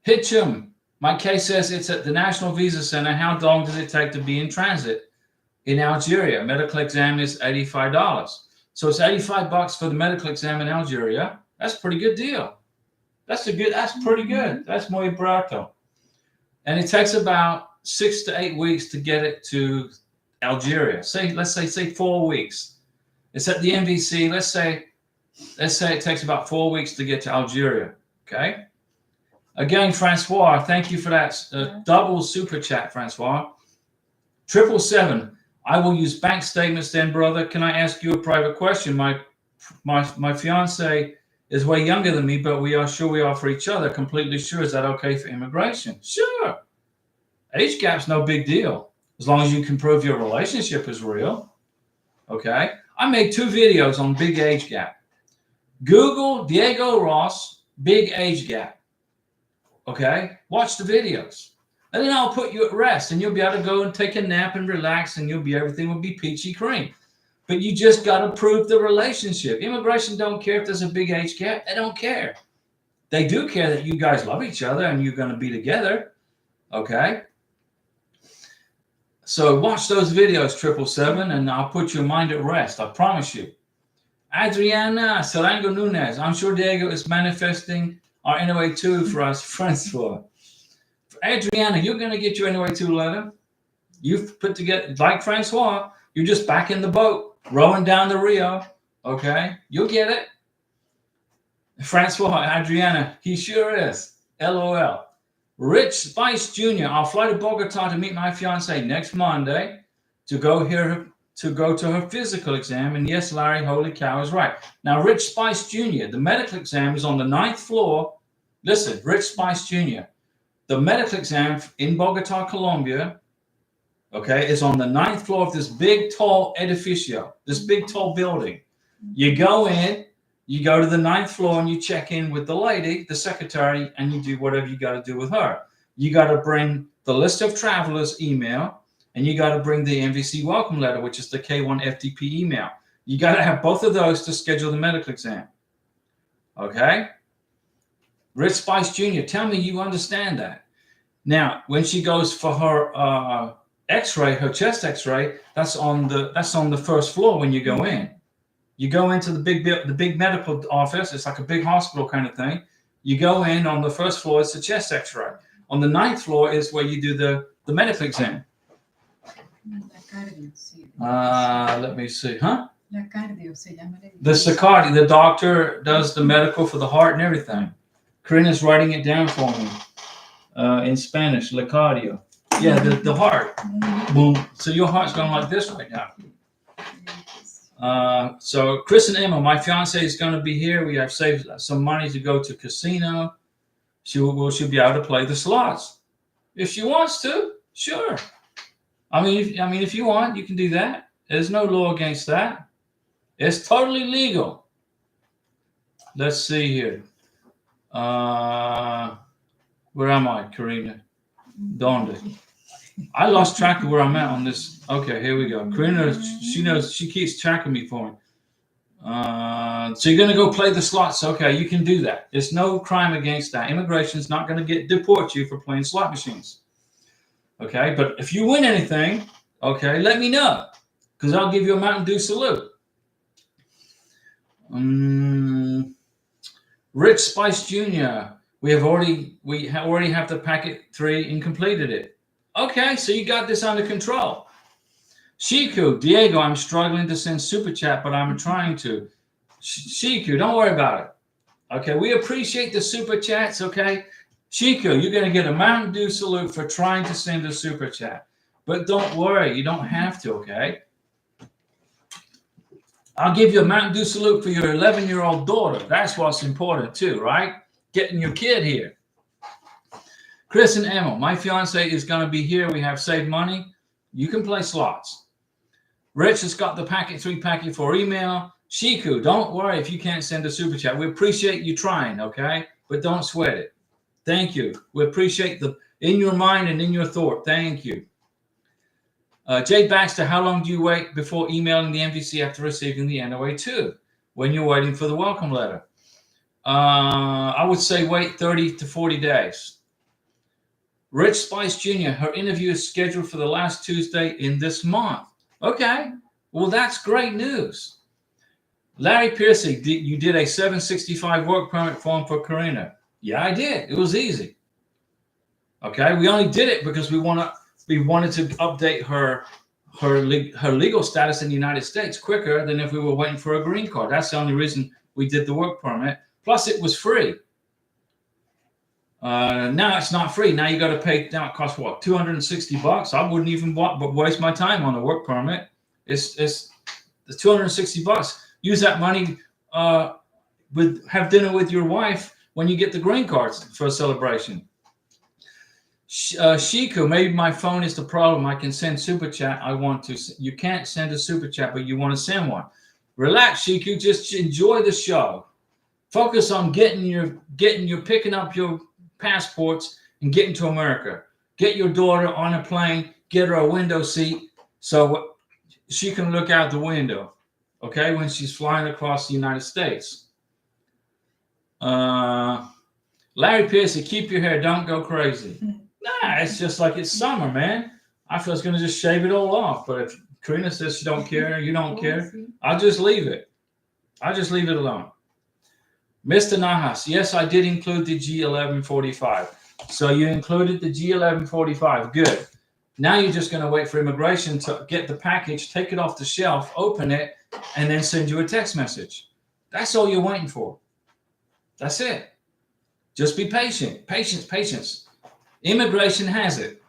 Speaker 1: Hitchum. My case says it's at the National Visa Center. How long does it take to be in transit in Algeria? Medical exam is $85. So it's $85 for the medical exam in Algeria. That's a pretty good deal. That's pretty good. That's muy barato. And it takes about 6 to 8 weeks to get it to Algeria. Let's say 4 weeks. It's at the NVC. Let's say it takes about 4 weeks to get to Algeria. Okay. Again, Francois, thank you for that double super chat, Francois. 777. I will use bank statements then, brother. Can I ask you a private question? My fiance is way younger than me, but we are sure we are for each other. Completely sure. Is that okay for immigration? Sure. Age gap's no big deal. as long as you can prove your relationship is real. Okay. I made 2 videos on big age gap. Google Diego Ross, big age gap. Okay. Watch the videos. And then I'll put you at rest and you'll be able to go and take a nap and relax and everything will be peachy cream. But you just got to prove the relationship. Immigration don't care if there's a big age gap. They don't care. They do care that you guys love each other and you're going to be together. Okay. So watch those videos, 777, and I'll put your mind at rest. I promise you. Adriana Sarango Nunez. I'm sure Diego is manifesting our NOA 2 for us, Francois. Adriana, you're going to get your NOA 2 letter. You've put together, like Francois, you're just back in the boat, rowing down the Rio. Okay. You'll get it. Francois, Adriana, he sure is. LOL. Rich Spice Jr. I'll fly to Bogota to meet my fiance next Monday to go to her physical exam. And yes, Larry, holy cow is right. Now, Rich Spice Jr., the medical exam is on the 9th floor. Listen, Rich Spice Jr., the medical exam in Bogota, Colombia, okay, is on the 9th floor of this big, tall edificio, this big, tall building. You go in. You go to the 9th floor and you check in with the lady, the secretary, and you do whatever you got to do with her. You got to bring the list of travelers email, and you got to bring the MVC welcome letter, which is the K1 FTP email. You got to have both of those to schedule the medical exam. Okay? Rich Spice Jr., tell me you understand that. Now, when she goes for her X-ray, her chest X-ray, that's on the 1st floor when you go in. You go into the big medical office. It's like a big hospital kind of thing. You go in on the 1st floor. It's the chest X-ray. On the 9th floor is where you do the medical exam. Let me see. Huh? The Sacardi. The doctor does the medical for the heart and everything. Karina's writing it down for me in Spanish. La cardio. Yeah, the heart. Boom. So your heart's going like this right now. So Chris and Emma, my fiance is going to be here. We have saved some money to go to casino. She'll be able to play the slots if she wants to. Sure. I mean, if you want, you can do that. There's no law against that. It's totally legal. Let's see here. Where am I, Karina? Donde? I lost track of where I'm at on this. Okay, here we go. Karina, she knows, she keeps tracking me for me. So you're going to go play the slots. Okay, you can do that. There's no crime against that. Immigration's not going to deport you for playing slot machines. Okay, but if you win anything, okay, let me know, because I'll give you a Mountain Dew salute. Rich Spice Jr. We already have the packet 3 and completed it. Okay, so you got this under control. Shiku, Diego, I'm struggling to send super chat, but I'm trying to. Shiku, don't worry about it. Okay, we appreciate the super chats, okay? Shiku, you're going to get a Mountain Dew salute for trying to send a super chat. But don't worry, you don't have to, okay? I'll give you a Mountain Dew salute for your 11-year-old daughter. That's what's important too, right? Getting your kid here. Chris and Emma, my fiance is going to be here. We have saved money. You can play slots. Rich has got the packet 3, packet 4 email. Shiku, don't worry if you can't send a super chat. We appreciate you trying, okay? But don't sweat it. Thank you. We appreciate the in your mind and in your thought. Thank you. Jay Baxter, how long do you wait before emailing the MVC after receiving the NOA 2 when you're waiting for the welcome letter? I would say wait 30 to 40 days. Rich Spice Jr., her interview is scheduled for the last Tuesday in this month. Okay, well, that's great news. Larry Piercy, you did a 765 work permit form for Karina. Yeah, I did. It was easy. Okay, we only did it because we wanted to update her legal status in the United States quicker than if we were waiting for a green card. That's the only reason we did the work permit. Plus, it was free. Now it's not free. Now you got to pay. Now it costs what, $260? I wouldn't even waste my time on a work permit. It's the $260. Use that money. Have dinner with your wife when you get the green cards for a celebration. Shiku, maybe my phone is the problem. I can send super chat. You can't send a super chat, but you want to send one. Relax, Shiku. Just enjoy the show. Focus on picking up your passports and getting to America. Get your daughter on a plane. Get her a window seat so she can look out the window. Okay, when she's flying across the United States. Larry Piercy, keep your hair. Don't go crazy. Nah, it's just like it's summer, man. I feel it's going to just shave it all off. But if Karina says she don't care, you don't care, I'll just leave it. I'll just leave it alone. Mr. Nahas, yes, I did include the G1145. So you included the G1145. Good. Now you're just going to wait for immigration to get the package, take it off the shelf, open it, and then send you a text message. That's all you're waiting for. That's it. Just be patient. Patience, patience. Immigration has it.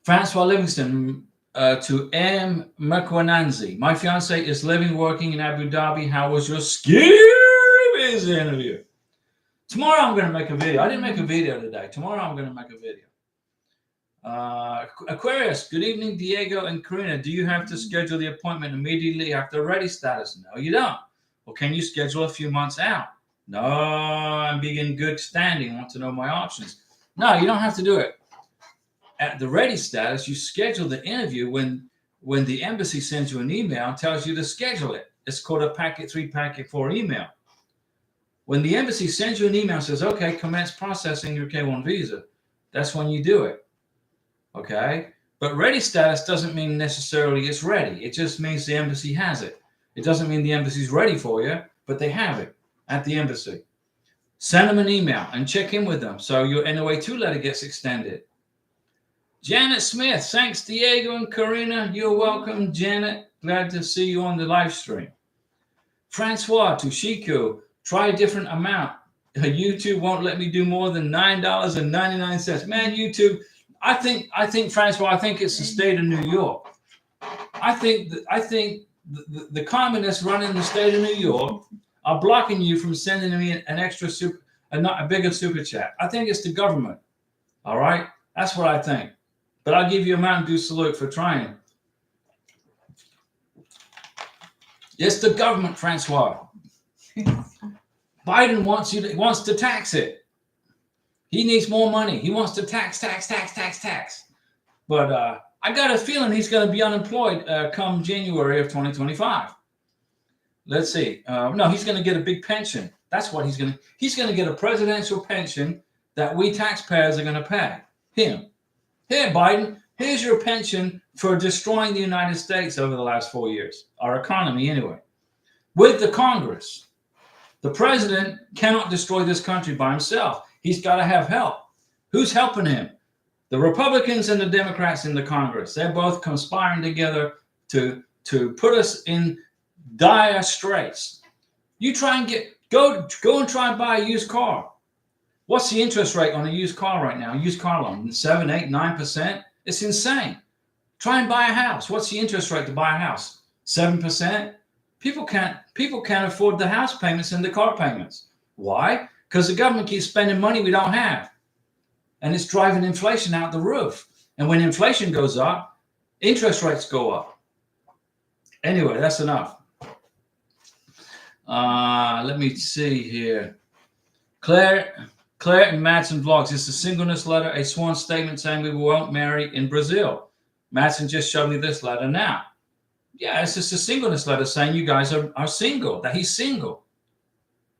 Speaker 1: Francois Livingston to M. Mekwananzi. My fiance is living, working in Abu Dhabi. How was your skills interview? Tomorrow I'm going to make a video. I didn't make a video today. Tomorrow I'm going to make a video. Aquarius, good evening, Diego and Karina. Do you have to schedule the appointment immediately after ready status? No, you don't. Well, can you schedule a few months out? No, I'm being in good standing. Want to know my options? No, you don't have to do it. At the ready status, you schedule the interview when the embassy sends you an email and tells you to schedule it. It's called a packet 3, packet 4 email. When the embassy sends you an email and says, okay, commence processing your K1 visa, that's when you do it. Okay? But ready status doesn't mean necessarily it's ready. It just means the embassy has it. It doesn't mean the embassy's ready for you, but they have it at the embassy. Send them an email and check in with them so your NOA2 letter gets extended. Janet Smith, thanks Diego and Karina. You're welcome, Janet. Glad to see you on the live stream. Francois Tushiko, try a different amount. YouTube won't let me do more than $9.99. Man, YouTube, I think Francois, I think it's the state of New York. I think the communists running the state of New York are blocking you from sending me an extra a bigger super chat. I think it's the government. All right, that's what I think. But I'll give you a Mountain Dew salute for trying. It's the government, Francois. Biden wants to tax it. He needs more money. He wants to tax. But I got a feeling he's going to be unemployed come January of 2025. Let's see. No, he's going to get a big pension. That's what he's going to. He's going to get a presidential pension that we taxpayers are going to pay him. Here, Biden, here's your pension for destroying the United States over the last 4 years, our economy anyway, with the Congress. The president cannot destroy this country by himself. He's got to have help. Who's helping him? The Republicans and the Democrats in the Congress. They're both conspiring together to put us in dire straits. You try and go and try and buy a used car. What's the interest rate on a used car right now? Used car loan, 7, 8, 9%. It's insane. Try and buy a house. What's the interest rate to buy a house? 7%. People can't afford the house payments and the car payments. Why? Because the government keeps spending money we don't have, and it's driving inflation out the roof. And when inflation goes up, interest rates go up. Anyway, that's enough. Let me see here. Claire and Madsen Vlogs. It's a singleness letter, a sworn statement saying we won't marry in Brazil. Madsen just showed me this letter now. Yeah, it's just a singleness letter saying you guys are single, that he's single.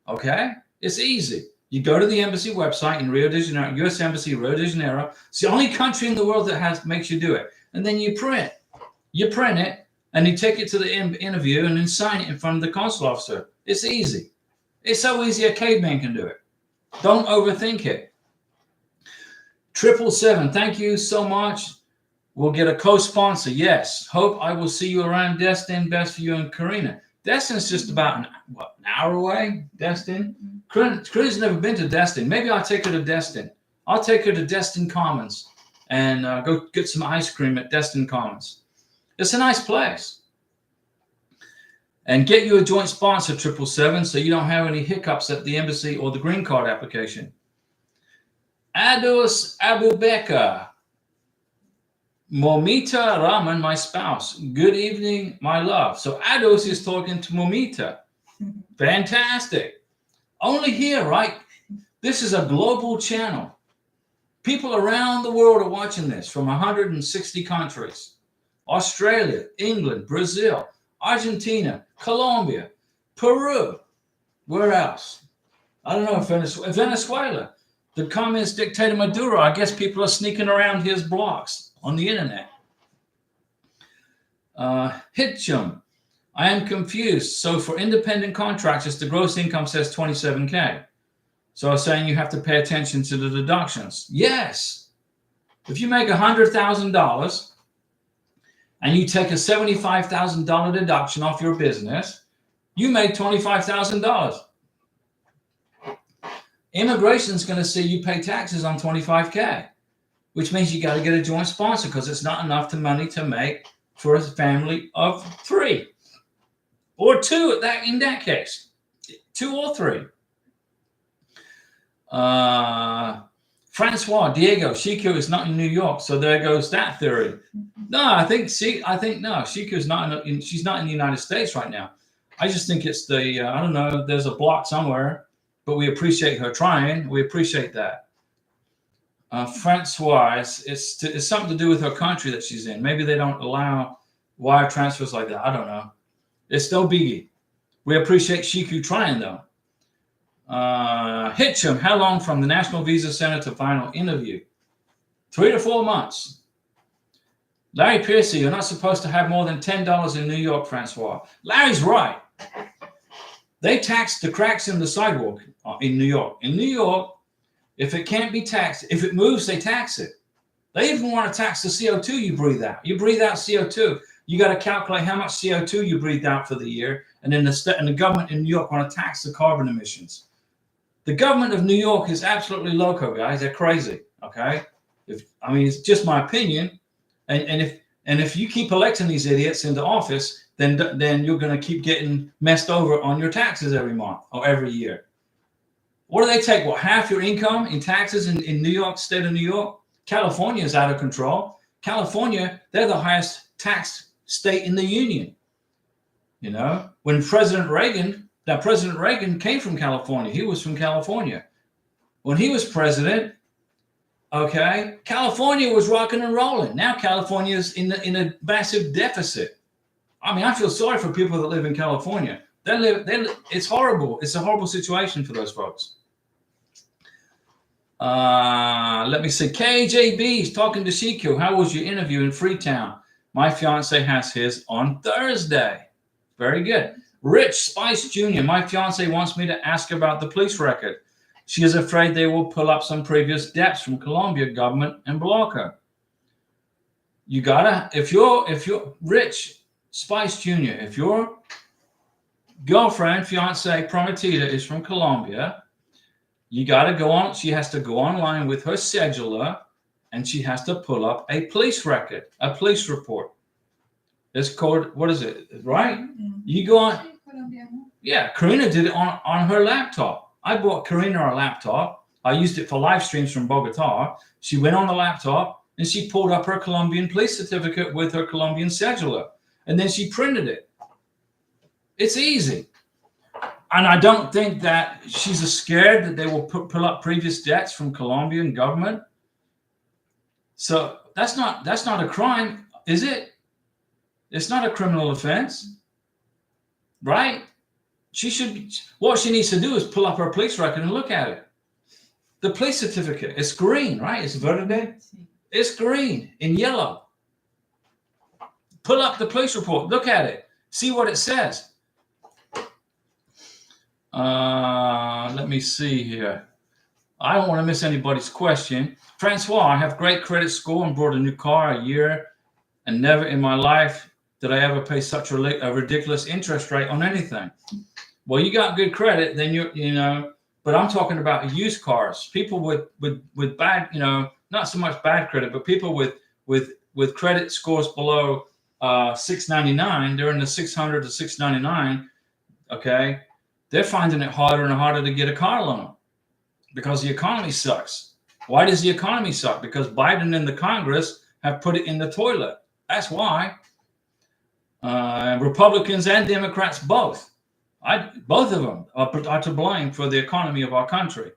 Speaker 1: Okay? It's easy. You go to the embassy website in Rio de Janeiro, U.S. Embassy, Rio de Janeiro. It's the only country in the world that makes you do it. And then you print. You print it, and you take it to the interview and then sign it in front of the consul officer. It's easy. It's so easy a caveman can do it. Don't overthink it. 777, thank you so much. We'll get a co-sponsor. Yes. Hope I will see you around Destin. Best for you and Karina. Destin's just about an hour away. Destin. Karina's never been to Destin. Maybe I'll take her to Destin. I'll take her to Destin Commons and go get some ice cream at Destin Commons. It's a nice place. And get you a joint sponsor, 777, so you don't have any hiccups at the embassy or the green card application. Adus Abubekar. Momita Raman, my spouse. Good evening, my love. So Adus is talking to Momita. Fantastic. Only here, right? This is a global channel. People around the world are watching this from 160 countries. Australia, England, Brazil, Argentina, Colombia, Peru. Where else? I don't know, Venezuela. The communist dictator Maduro, I guess people are sneaking around his blocks on the internet. Hitchum, I am confused. So for independent contractors, the gross income says 27K. So I was saying you have to pay attention to the deductions. Yes. If you make $100,000 and you take a $75,000 deduction off your business, you make $25,000. Immigration is going to see you pay taxes on 25K, which means you got to get a joint sponsor because it's not enough money to make for a family of 3 or 2 in that case, 2 or 3. Francois Diego Shiku is not in New York, so there goes that theory. No, I think no, Shiku is not she's not in the United States right now. I just think it's the I don't know. There's a block somewhere. But we appreciate her trying. We appreciate that. Francois, it's something to do with her country that she's in. Maybe they don't allow wire transfers like that. I don't know. It's no biggie. We appreciate Shiku trying, though. Hitchum, how long from the National Visa Center to final interview? 3 to 4 months. Larry Piercy, you're not supposed to have more than $10 in New York, Francois. Larry's right. They tax the cracks in the sidewalk in New York. In New York, if it can't be taxed, if it moves, they tax it. They even want to tax the CO2 you breathe out. You breathe out CO2. You got to calculate how much CO2 you breathed out for the year, and then the government in New York want to tax the carbon emissions. The government of New York is absolutely loco, guys. They're crazy. Okay, it's just my opinion, and if you keep electing these idiots into office, then you're going to keep getting messed over on your taxes every month or every year. What do they take? What, half your income in taxes in New York, state of New York? California is out of control. California, they're the highest tax state in the union. You know, when President Reagan came from California. He was from California. When he was president, okay, California was rocking and rolling. Now California is in a massive deficit. I mean, I feel sorry for people that live in California. It's horrible. It's a horrible situation for those folks. Let me see. KJB is talking to Shiku. How was your interview in Freetown? My fiance has his on Thursday. Very good. Rich Spice Jr. My fiance wants me to ask about the police record. She is afraid they will pull up some previous debts from Colombia government and block her. You gotta, if you're Rich Spice Jr., if your girlfriend, fiance, prometida is from Colombia, you got to go on. She has to go online with her scheduler, and she has to pull up a police record, a police report. It's called, what is it? Right? Mm-hmm. You go on. Yeah, Karina did it on her laptop. I bought Karina a laptop. I used it for live streams from Bogota. She went on the laptop and she pulled up her Colombian police certificate with her Colombian scheduler. And then she printed it. It's easy. And I don't think that she's scared that they will pull up previous debts from Colombian government. So that's not a crime, is it? It's not a criminal offense, right? What she needs to do is pull up her police record and look at it. The police certificate, it's green, right? It's verde. It's green in yellow. Pull up the police report. Look at it. See what it says. Let me see here. I don't want to miss anybody's question. Francois, I have great credit score and bought a new car a year, and never in my life did I ever pay such a ridiculous interest rate on anything. Well, you got good credit, then you know. But I'm talking about used cars. People with bad, not so much bad credit, but people with credit scores below 699, they're in the 600 to 699. Okay, they're finding it harder and harder to get a car loan because the economy sucks. Why does the economy suck? Because Biden and the Congress have put it in the toilet. That's why. Republicans and Democrats both. Both of them are to blame for the economy of our country.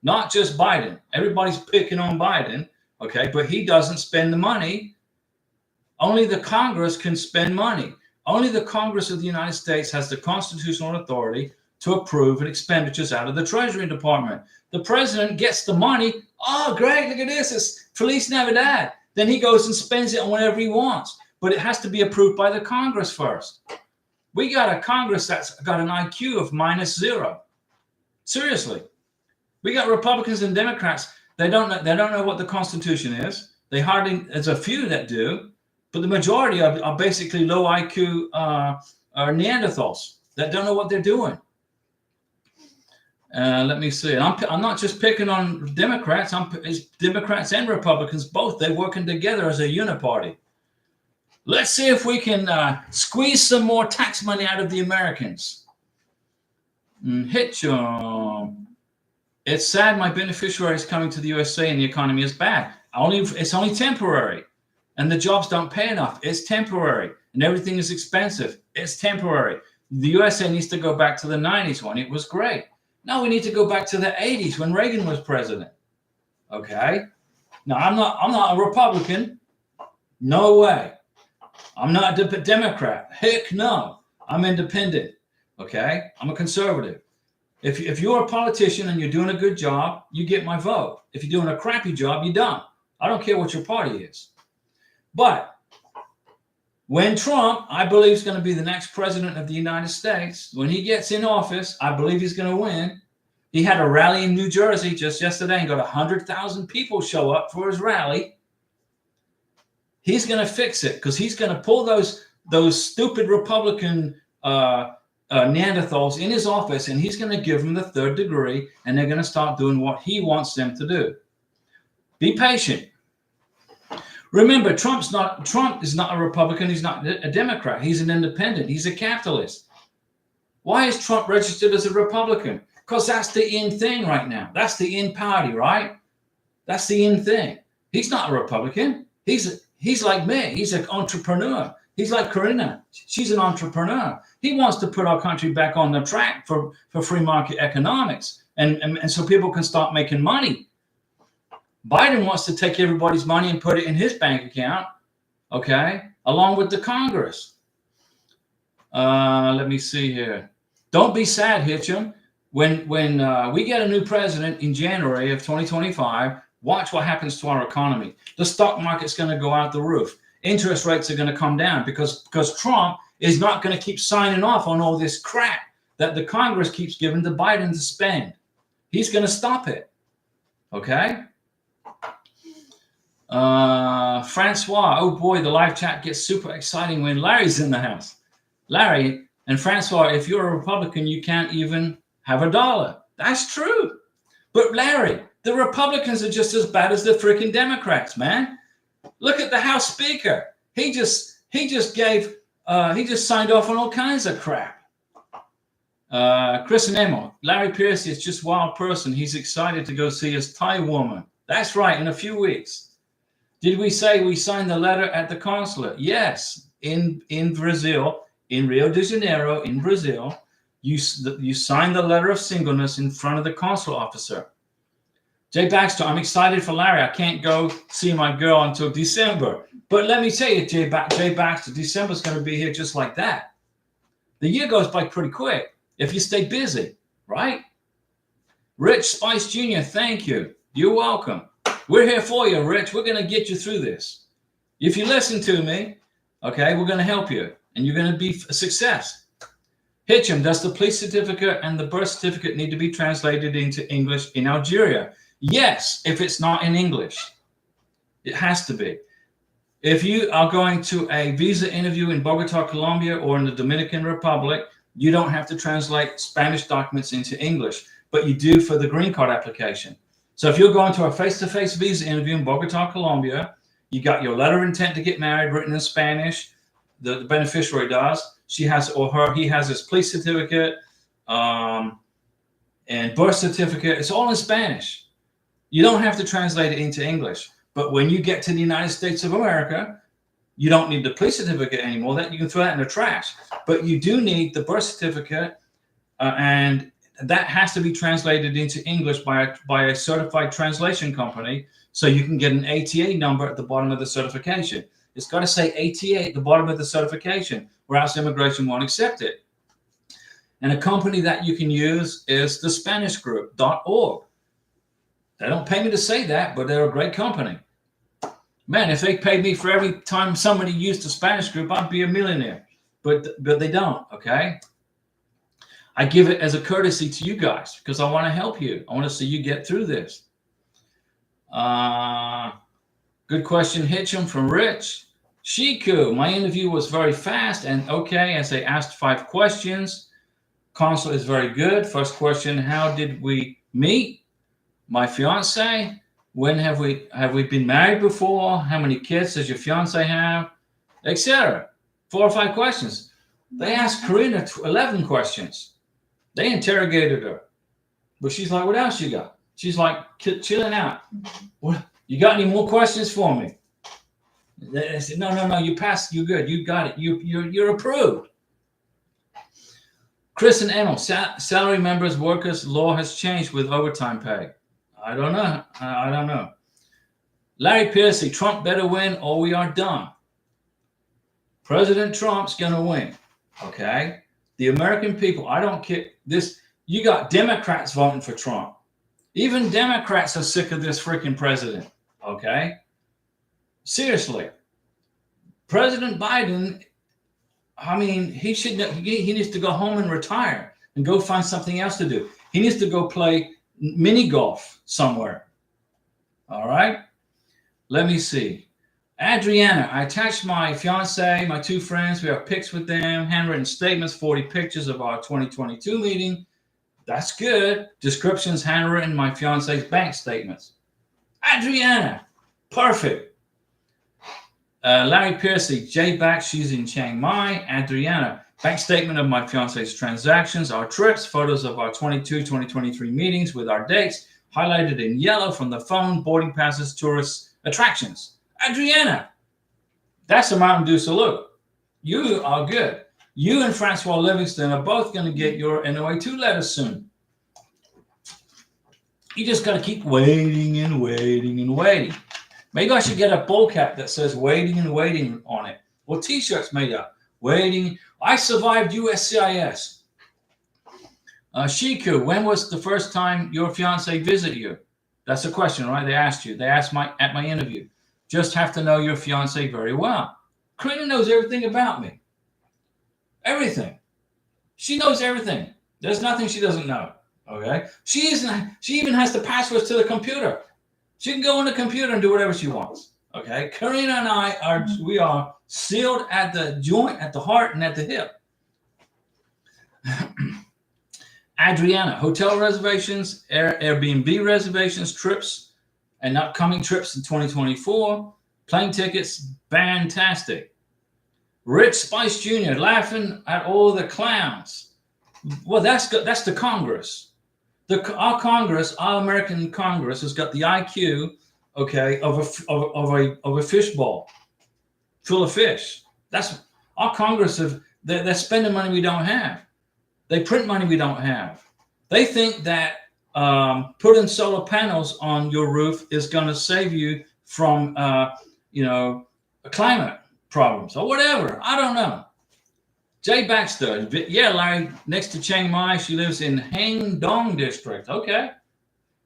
Speaker 1: Not just Biden. Everybody's picking on Biden, okay? But he doesn't spend the money. Only the Congress can spend money. Only the Congress of the United States has the constitutional authority to approve expenditures out of the Treasury Department. The president gets the money. Oh, great, look at this. It's Feliz Navidad. Then he goes and spends it on whatever he wants. But it has to be approved by the Congress first. We got a Congress that's got an IQ of -0. Seriously. We got Republicans and Democrats. They don't know what the Constitution is. There's a few that do, but the majority are basically low IQ Neanderthals that don't know what they're doing. Let me see. I'm not just picking on Democrats. It's Democrats and Republicans both. They're working together as a uniparty. Let's see if we can squeeze some more tax money out of the Americans. It's sad my beneficiary is coming to the USA and the economy is bad. It's only temporary. And the jobs don't pay enough. It's temporary. And everything is expensive. It's temporary. The USA needs to go back to the 90s when it was great. Now we need to go back to the 80s when Reagan was president. Okay? Now, I'm not a Republican. No way. I'm not a Democrat. Heck no. I'm independent. Okay? I'm a conservative. If you're a politician and you're doing a good job, you get my vote. If you're doing a crappy job, you don't. I don't care what your party is. But when Trump, I believe, is going to be the next president of the United States, when he gets in office, I believe he's going to win. He had a rally in New Jersey just yesterday and got 100,000 people show up for his rally. He's going to fix it because he's going to pull those stupid Republican Neanderthals in his office, and he's going to give them the third degree, and they're going to start doing what he wants them to do. Be patient. Remember, Trump is not a Republican. He's not a Democrat. He's an independent. He's a capitalist. Why is Trump registered as a Republican? Because that's the in thing right now. That's the in party, right? That's the in thing. He's not a Republican. He's like me. He's an entrepreneur. He's like Karina. She's an entrepreneur. He wants to put our country back on the track for free market economics, and so people can start making money. Biden wants to take everybody's money and put it in his bank account, okay, along with the Congress. Let me see here. Don't be sad, Hitchum. When we get a new president in January of 2025, watch what happens to our economy. The stock market's going to go out the roof. Interest rates are going to come down because Trump is not going to keep signing off on all this crap that the Congress keeps giving to Biden to spend. He's going to stop it, okay? Francois, oh boy, the live chat gets super exciting when Larry's in the house. Larry and Francois, if you're a Republican, you can't even have $1. That's true. But Larry, the Republicans are just as bad as the freaking Democrats, man. Look at the House Speaker. He just signed off on all kinds of crap. Chris and Emma, Larry Pierce is just a wild person. He's excited to go see his Thai woman. That's right, in a few weeks. Did we say we signed the letter at the consulate? Yes, in Brazil, in Rio de Janeiro, in Brazil, you signed the letter of singleness in front of the consul officer. Jay Baxter, I'm excited for Larry. I can't go see my girl until December. But let me tell you, Jay Baxter, December's going to be here just like that. The year goes by pretty quick if you stay busy, right? Rich Spice Jr., thank you. You're welcome. We're here for you, Rich. We're going to get you through this. If you listen to me, okay, we're going to help you, and you're going to be a success. Hitchum, does the police certificate and the birth certificate need to be translated into English in Algeria? Yes, if it's not in English. It has to be. If you are going to a visa interview in Bogota, Colombia, or in the Dominican Republic, you don't have to translate Spanish documents into English, but you do for the green card application. So if you're going to a face-to-face visa interview in Bogota, Colombia, you got your letter of intent to get married written in Spanish. The beneficiary does. He has his police certificate and birth certificate. It's all in Spanish. You don't have to translate it into English. But when you get to the United States of America, you don't need the police certificate anymore. That you can throw that in the trash. But you do need the birth certificate, and that has to be translated into English by a certified translation company, so you can get an ATA number at the bottom of the certification. It's got to say ATA at the bottom of the certification, or else immigration won't accept it. And a company that you can use is the SpanishGroup.org. They don't pay me to say that, but they're a great company. Man, if they paid me for every time somebody used the Spanish group, I'd be a millionaire. But they don't, okay? I give it as a courtesy to you guys because I want to help you. I want to see you get through this. Good question, Hitchum, from Rich. Shiku, my interview was very fast and okay as they asked 5 questions. Consul is very good. First question, how did we meet? My fiance. When have we been married before? How many kids does your fiance have? Etc. 4 or 5 questions. They asked Karina 11 questions. They interrogated her. But she's like, what else you got? She's like chilling out. What? You got any more questions for me? They said, no, you passed, you're good, you got it, you're approved. Chris and Emil, salary members, workers, law has changed with overtime pay. I don't know. Larry Piercy, Trump better win or we are done. President Trump's going to win. Okay? The American people, I don't care. You got Democrats voting for Trump. Even Democrats are sick of this freaking president. Okay? Seriously. President Biden, I mean, he needs to go home and retire and go find something else to do. He needs to go play mini golf somewhere. All right? Let me see. Adriana, I attached my fiance, my 2 friends. We have pics with them, handwritten statements, 40 pictures of our 2022 meeting. That's good. Descriptions, handwritten, my fiance's bank statements. Adriana, perfect. Larry Piercy, Jay back, she's in Chiang Mai. Adriana, bank statement of my fiance's transactions, our trips, photos of our 2023 meetings with our dates, highlighted in yellow from the phone, boarding passes, tourist attractions. Adriana, that's a Mountain Dew salute. You are good. You and Francois Livingston are both going to get your NOA2 letters soon. You just got to keep waiting and waiting and waiting. Maybe I should get a ball cap that says waiting and waiting on it. Or t-shirts made up. Waiting. I survived USCIS. Shiku, when was the first time your fiance visited you? That's a question, right? They asked you. They asked at my interview. Just have to know your fiance very well. Karina knows everything about me. Everything. She knows everything. There's nothing she doesn't know. Okay? She even has the passwords to the computer. She can go on the computer and do whatever she wants. Okay? Karina and I are sealed at the joint, at the heart, and at the hip. Adriana, hotel reservations, Airbnb reservations, trips, and upcoming trips in 2024. Plane tickets, fantastic. Rich Spice Jr. laughing at all the clowns. Well, that's the Congress. Our Congress, our American Congress, has got the IQ, okay, of a fishbowl full of fish. That's our Congress. They're spending money we don't have. They print money we don't have. They think that putting solar panels on your roof is going to save you from, climate problems or whatever. I don't know. Jay Baxter, yeah, Larry, next to Chiang Mai, she lives in Hang Dong district. Okay.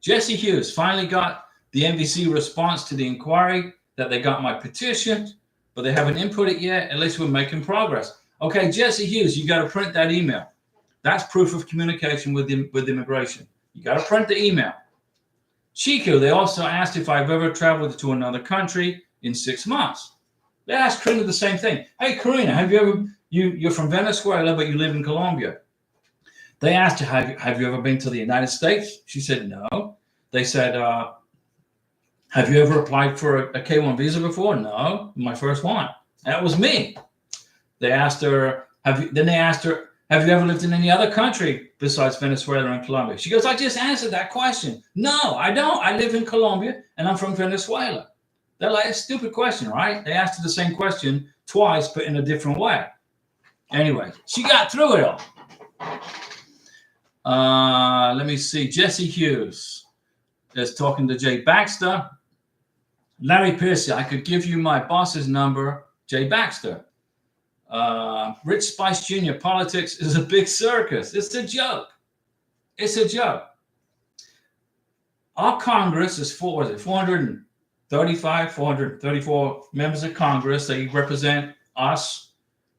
Speaker 1: Jesse Hughes finally got the NBC response to the inquiry that they got my petition, but they haven't input it yet. At least we're making progress. Okay, Jesse Hughes, you got to print that email. That's proof of communication with immigration. You got to print the email. Chico, they also asked if I've ever traveled to another country in 6 months. They asked Karina the same thing. Hey, Karina, have you ever, you're from Venezuela, but you live in Colombia. They asked her, have you ever been to the United States? She said, no. They said, have you ever applied for a K-1 visa before? No, my first one. That was me. They asked her, then they asked her, Have you ever lived in any other country besides Venezuela and Colombia? She goes, I just answered that question. No, I don't. I live in Colombia and I'm from Venezuela. They're like, a stupid question, right? They asked her the same question twice, but in a different way. Anyway, she got through it all. Let me see. Jesse Hughes is talking to Jay Baxter. Larry Piercy, I could give you my boss's number, Jay Baxter. Rich Spice Jr., politics is a big circus. It's a joke. It's a joke. Our Congress is 435, 434 members of Congress. They represent us.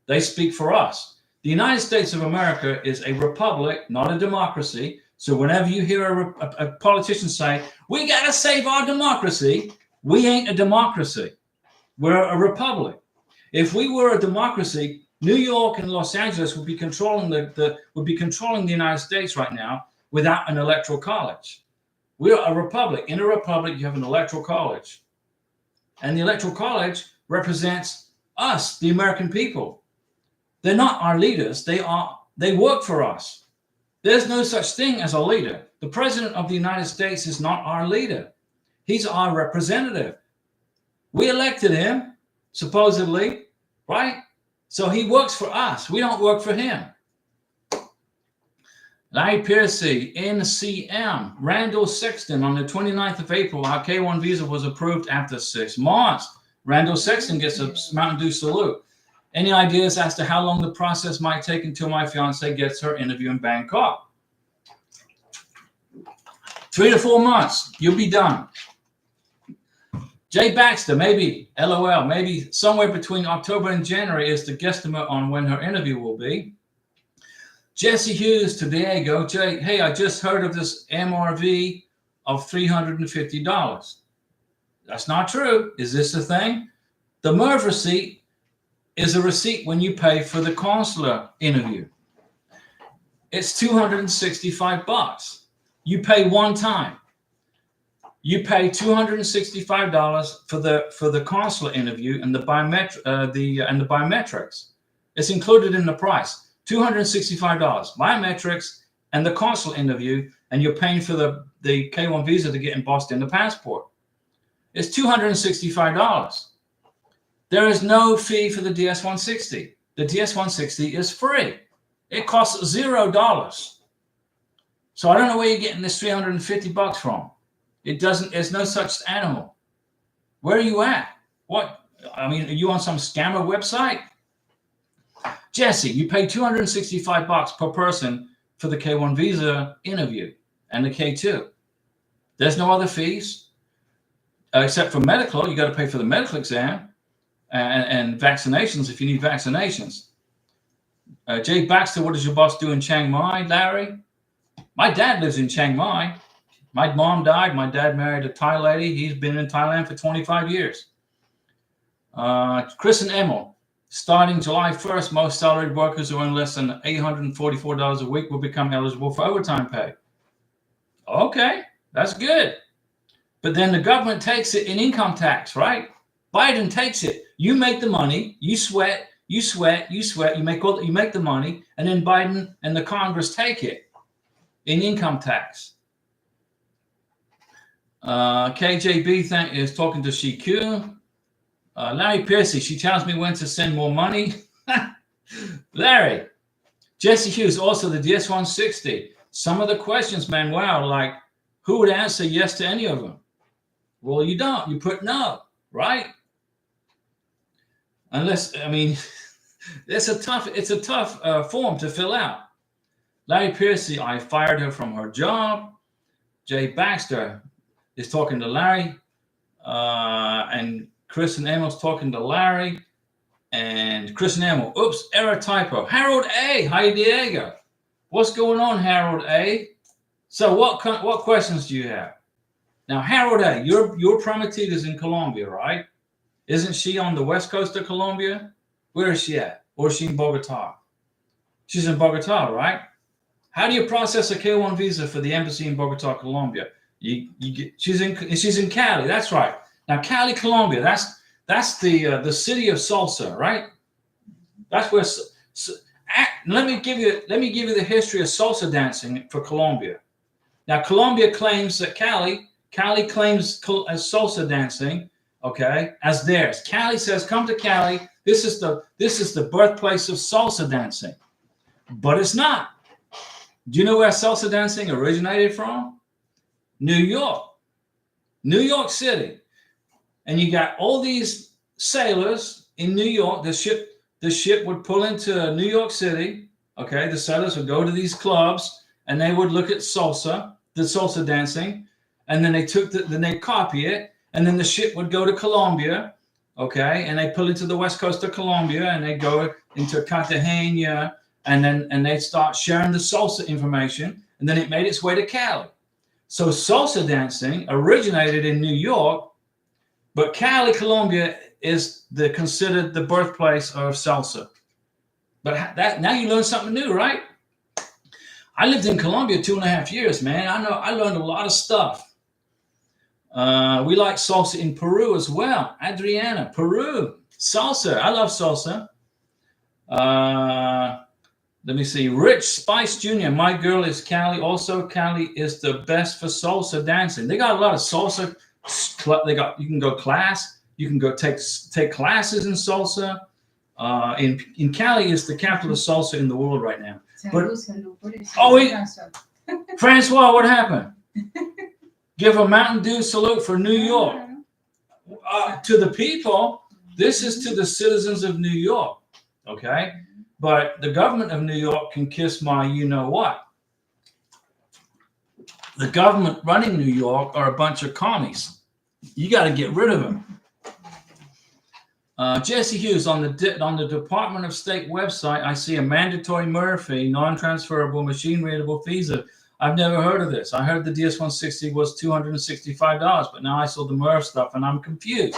Speaker 1: They speak for us. The United States of America is a republic, not a democracy. So whenever you hear a politician say, we got to save our democracy, we ain't a democracy. We're a republic. If we were a democracy, New York and Los Angeles would be controlling the United States right now without an electoral college. We're a republic. In a republic, you have an electoral college. And the electoral college represents us, the American people. They're not our leaders. They work for us. There's no such thing as a leader. The president of the United States is not our leader. He's our representative. We elected him, supposedly, right? So he works for us. We don't work for him. Larry Piercy, NCM, Randall Sexton, on the 29th of April, our K-1 visa was approved after 6 months. Randall Sexton gets a Mountain Dew salute. Any ideas as to how long the process might take until my fiance gets her interview in Bangkok? 3 to 4 months. You'll be done. Jay Baxter, maybe, LOL, maybe somewhere between October and January is the guesstimate on when her interview will be. Jesse Hughes to Diego. Jay, hey, I just heard of this MRV of $350. That's not true. Is this a thing? The MERV receipt is a receipt when you pay for the consular interview. It's $265. You pay one time. You pay $265 for the consular interview and the biometrics. It's included in the price. $265 biometrics and the consular interview, and you're paying for the K-1 visa to get embossed in the passport. It's $265. There is no fee for the DS-160. The DS-160 is free. It costs $0. So I don't know where you're getting this $350 from. It doesn't. There's no such animal. Where are you at? What? I mean, are you on some scammer website? Jesse, you pay $265 per person for the K-1 visa interview and the K-2. There's no other fees except for medical. You got to pay for the medical exam and vaccinations if you need vaccinations. Jay Baxter, what does your boss do in Chiang Mai, Larry? My dad lives in Chiang Mai. My mom died. My dad married a Thai lady. He's been in Thailand for 25 years. Chris and Emil, starting July 1st, most salaried workers who earn less than $844 a week will become eligible for overtime pay. Okay, that's good. But then the government takes it in income tax, right? Biden takes it. You make the money, you sweat, you make the money, and then Biden and the Congress take it in income tax. KJB is talking to CQ. Larry Piercy, she tells me when to send more money. Larry. Jesse Hughes, also the DS-160. Some of the questions, man, wow, like who would answer yes to any of them? Well, you don't. You put no, right? Unless, I mean, it's a tough form to fill out. Larry Piercy, I fired her from her job. Jay Baxter is talking to Larry, and Chris and Emil's talking to Larry, and Chris and Emil. Oops, error typo. Harold A. Hi, Diego. What's going on, Harold A? So what questions do you have? Now, Harold A., your prometida is in Colombia, right? Isn't she on the west coast of Colombia? Where is she at? Or is she in Bogota? She's in Bogota, right? How do you process a K-1 visa for the embassy in Bogota, Colombia? She's in Cali. That's right. Now, Cali, Colombia. That's the city of salsa, right? That's where let me give you the history of salsa dancing for Colombia. Now, Colombia claims that Cali claims salsa dancing, okay, as theirs. Cali says, come to Cali. This is the birthplace of salsa dancing, but it's not. Do you know where salsa dancing originated from? New York City. And you got all these sailors in New York. The ship would pull into New York City. Okay, the sailors would go to these clubs and they would look at the salsa dancing, and then they copy it, and then the ship would go to Colombia. Okay, and they pull into the west coast of Colombia, and they go into Cartagena, and they start sharing the salsa information, and then it made its way to Cali. So salsa dancing originated in New York, but Cali, Colombia is considered the birthplace of salsa. But now you learn something new, right? I lived in Colombia 2.5 years, man. I learned a lot of stuff. We like salsa in Peru as well. Adriana, Peru, salsa. I love salsa. Let me see. Rich Spice Jr. My girl is Cali. Also, Cali is the best for salsa dancing. They got a lot of salsa. You can go class. You can go take classes in salsa. In Cali is the capital of salsa in the world right now. But, Francois, what happened? Give a Mountain Dew salute for New York. To the people, this is to the citizens of New York, okay? But the government of New York can kiss my you-know-what. The government running New York are a bunch of commies. You got to get rid of them. Jesse Hughes, on the Department of State website, I see a mandatory MER fee, non-transferable, machine-readable visa. I've never heard of this. I heard the DS-160 was $265, but now I saw the MER stuff, and I'm confused.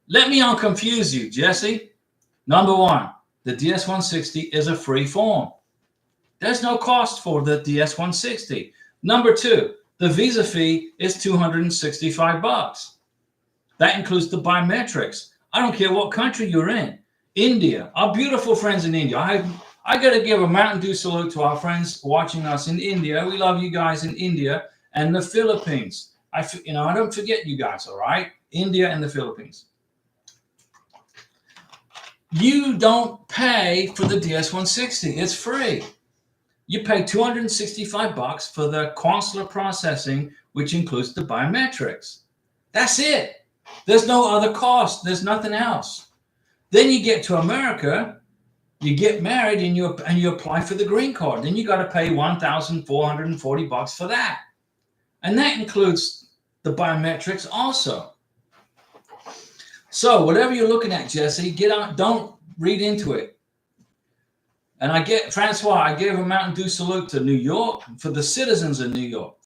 Speaker 1: Let me unconfuse you, Jesse. Number one, the DS-160 is a free form. There's no cost for the DS-160. Number two, the visa fee is $265. That includes the biometrics. I don't care what country you're in. India, our beautiful friends in India. I got to give a Mountain Dew salute to our friends watching us in India. We love you guys in India and the Philippines. I don't forget you guys, all right? India and the Philippines. You don't pay for the DS-160. It's free. You pay $265 for the consular processing, which includes the biometrics. That's it. There's no other cost. There's nothing else. Then you get to America, you get married, and you apply for the green card. Then you got to pay $1,440 for that, and that includes the biometrics also. So whatever you're looking at, Jesse, get on. Don't read into it. And Francois, I gave a Mountain Dew salute to New York for the citizens of New York,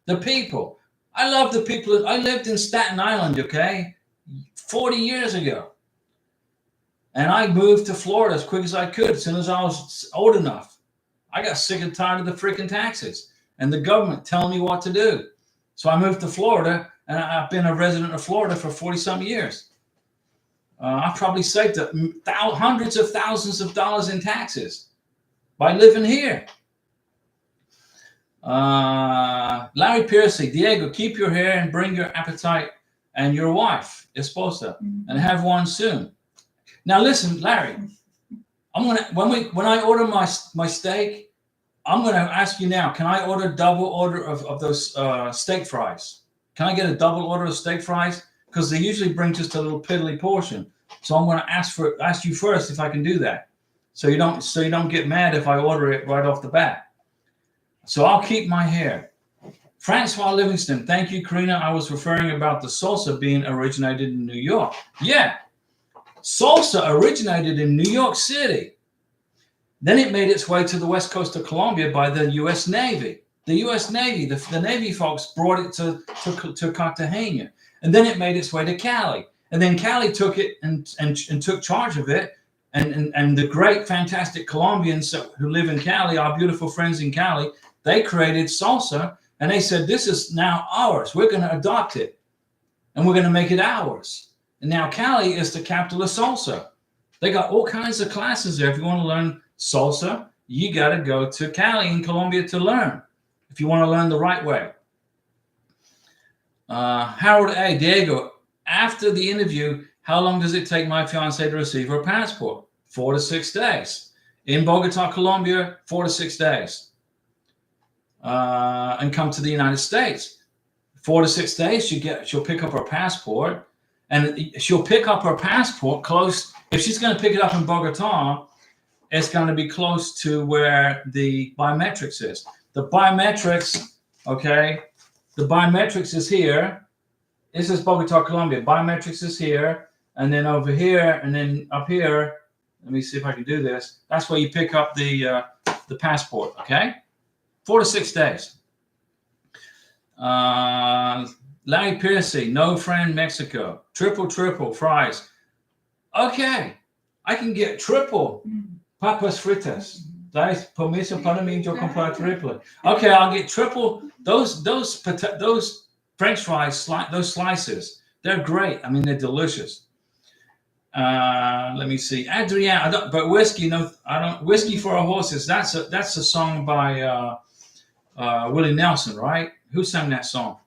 Speaker 1: the people. I love the people. I lived in Staten Island, okay, 40 years ago. And I moved to Florida as quick as I could as soon as I was old enough. I got sick and tired of the freaking taxes and the government telling me what to do. So I moved to Florida, and I've been a resident of Florida for 40-some years. I've probably saved hundreds of thousands of dollars in taxes by living here. Larry Piercy, Diego, keep your hair and bring your appetite and your wife, esposa, and have one soon. Now listen, Larry, when I order my steak, I'm gonna ask you now, can I order double order of those steak fries? Can I get a double order of steak fries? Because they usually bring just a little piddly portion. So I'm gonna ask you first if I can do that. So you don't get mad if I order it right off the bat. So I'll keep my hair. Francois Livingston, thank you, Karina. I was referring about the salsa being originated in New York. Yeah, salsa originated in New York City. Then it made its way to the west coast of Colombia by the U.S. Navy. The U.S. Navy, the Navy folks brought it to Cartagena. And then it made its way to Cali. And then Cali took it and took charge of it. And the great, fantastic Colombians who live in Cali, our beautiful friends in Cali, they created salsa, and they said, this is now ours. We're going to adopt it, and we're going to make it ours. And now Cali is the capital of salsa. They got all kinds of classes there if you want to learn salsa, you got to go to Cali in Colombia to learn if you want to learn the right way. Harold A. Diego, after the interview, how long does it take my fiance to receive her passport? 4 to 6 days. In Bogota, Colombia, 4 to 6 days. And come to the United States. 4 to 6 days, she'll pick up her passport, and she'll pick up her passport close. If she's going to pick it up in Bogota, it's going to be close to where the biometrics is. The biometrics, okay, the biometrics is here. This is Bogota, Colombia. Biometrics is here, and then over here, and then up here. Let me see if I can do this. That's where you pick up the passport, okay? 4 to 6 days. Larry Piercy, no friend, Mexico. Triple fries. Okay, I can get triple papas fritas. Dais permiso para mí, yo comprar triple. Okay, I'll get triple. Those French fries, those slices, they're great. I mean, they're delicious. Let me see, Adrienne. But whiskey, no, I don't. Whiskey for our horses. That's a song by Willie Nelson, right? Who sang that song?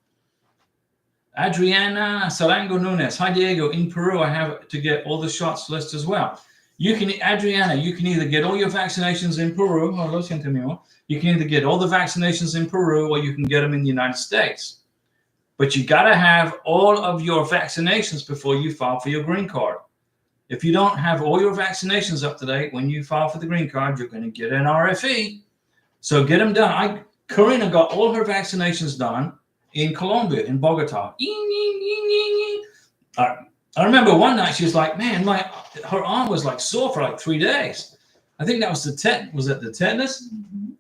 Speaker 1: Adriana Salango Nunez. Hi, Diego. In Peru, I have to get all the shots list as well. Adriana, you can either get all your vaccinations in Peru. Oh, lo siento, mi amor. You can either get all the vaccinations in Peru, or you can get them in the United States. But you got to have all of your vaccinations before you file for your green card. If you don't have all your vaccinations up to date when you file for the green card, you're going to get an RFE. So get them done. Karina got all her vaccinations done in Colombia, in Bogota. I remember one night she was like, man, her arm was like sore for like 3 days. I think that was was it the tetanus?
Speaker 2: Mm-hmm.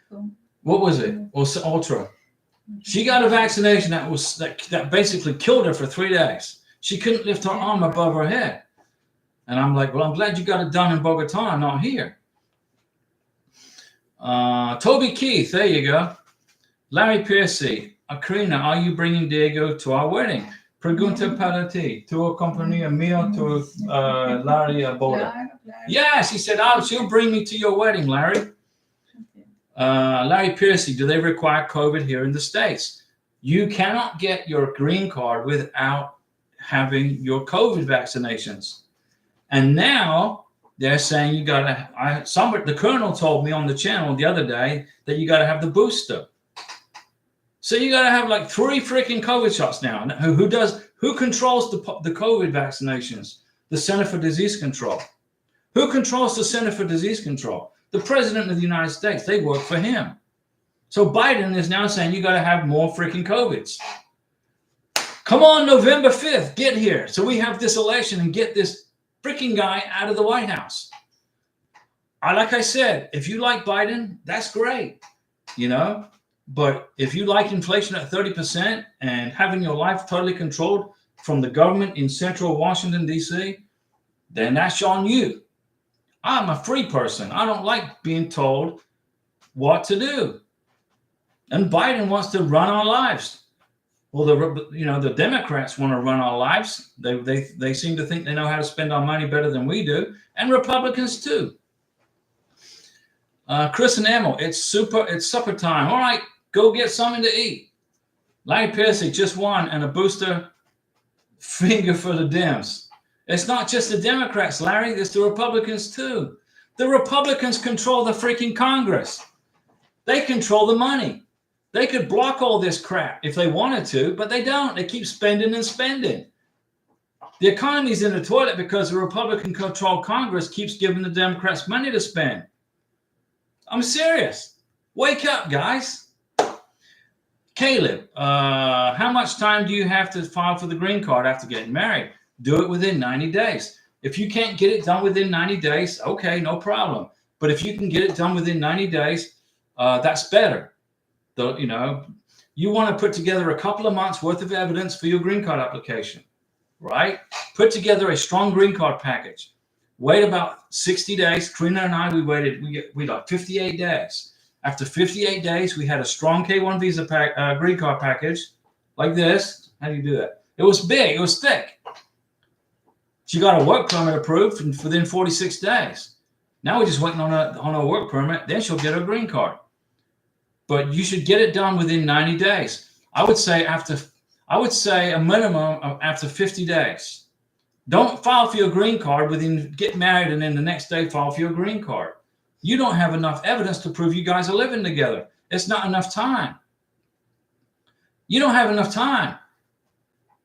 Speaker 2: Cool.
Speaker 1: What was it? Or ultra? Mm-hmm. She got a vaccination that basically killed her for 3 days. She couldn't lift her arm above her head. And I'm like, well, I'm glad you got it done in Bogota, not here. Toby Keith, there you go. Larry Piercy, Karina, are you bringing Diego to our wedding? Pregunta para ti. Tu compañía mía, tu Larry boda. Yes, he said, she'll bring me to your wedding, Larry. Larry Piercy, do they require COVID here in the States? You cannot get your green card without having your COVID vaccinations. And now they're saying you got to, the colonel told me on the channel the other day that you got to have the booster. So you got to have like 3 freaking COVID shots now. Who controls the COVID vaccinations? The Center for Disease Control. Who controls the Center for Disease Control? The President of the United States. They work for him. So Biden is now saying you got to have more freaking COVIDs. Come on, November 5th, get here. So we have this election and get this freaking guy out of the White House. Like I said, if you like Biden, that's great, But if you like inflation at 30% and having your life totally controlled from the government in central Washington, D.C., then that's on you. I'm a free person. I don't like being told what to do. And Biden wants to run our lives. Well, the Democrats want to run our lives. They seem to think they know how to spend our money better than we do, and Republicans too. Chris and Emil, it's supper time. All right, go get something to eat. Larry Piercy, just one and a booster finger for the Dems. It's not just the Democrats, Larry. It's the Republicans too. The Republicans control the freaking Congress. They control the money. They could block all this crap if they wanted to, but they don't. They keep spending and spending. The economy's in the toilet because the Republican-controlled Congress keeps giving the Democrats money to spend. I'm serious. Wake up, guys. Caleb, how much time do you have to file for the green card after getting married? Do it within 90 days. If you can't get it done within 90 days, okay, no problem. But if you can get it done within 90 days, that's better. You want to put together a couple of months worth of evidence for your green card application, right? Put together a strong green card package. Wait about 60 days. Karina and I, we got 58 days. After 58 days, we had a strong K1 visa green card package like this. How do you do that? It was big. It was thick. She got a work permit approved within 46 days. Now we're just waiting on a work permit. Then she'll get her green card. But you should get it done within 90 days. I would say a minimum of after 50 days. Don't file for your green card get married and then the next day file for your green card. You don't have enough evidence to prove you guys are living together. It's not enough time. You don't have enough time.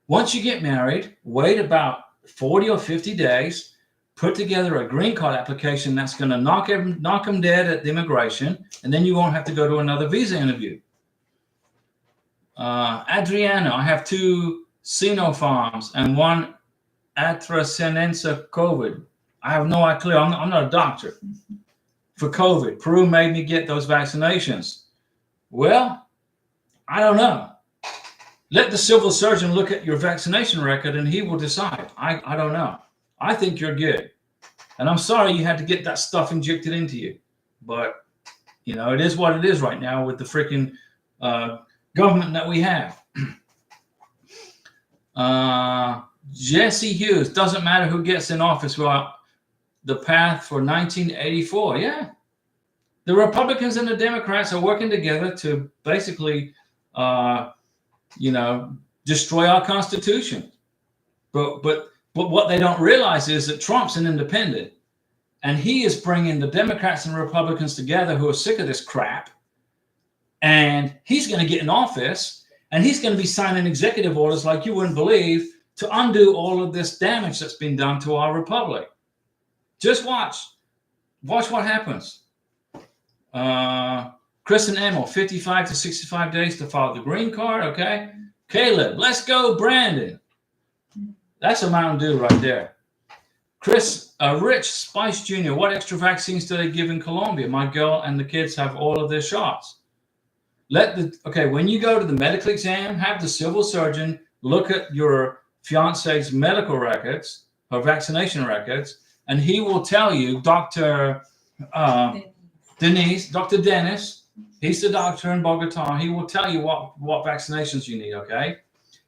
Speaker 1: Once you get married, wait about 40 or 50 days, put together a green card application that's going to knock them dead at the immigration, and then you won't have to go to another visa interview. Adriana, I have 2 Sinopharms and 1 AstraZeneca COVID. I have no idea. I'm not a doctor. For COVID, Peru made me get those vaccinations. Well, I don't know. Let the civil surgeon look at your vaccination record and he will decide. I don't know. I think you're good. And I'm sorry you had to get that stuff injected into you. But, you know, it is what it is right now with the freaking government that we have. Jesse Hughes, doesn't matter who gets in office. Well, the path for 1984. Yeah. The Republicans and the Democrats are working together to basically, destroy our Constitution. But what they don't realize is that Trump's an independent, and he is bringing the Democrats and Republicans together who are sick of this crap. And he's going to get in office, and he's going to be signing executive orders like you wouldn't believe to undo all of this damage that's been done to our republic. Just watch what happens. Chris and Emil, 55 to 65 days to file the green card. Okay. Caleb, let's go, Brandon. That's a Mountain Dew right there. Chris, Rich Spice Jr., what extra vaccines do they give in Colombia? My girl and the kids have all of their shots. When you go to the medical exam, have the civil surgeon look at your fiance's medical records, her vaccination records, and he will tell you, Dr. Dennis, he's the doctor in Bogota. He will tell you what vaccinations you need, okay?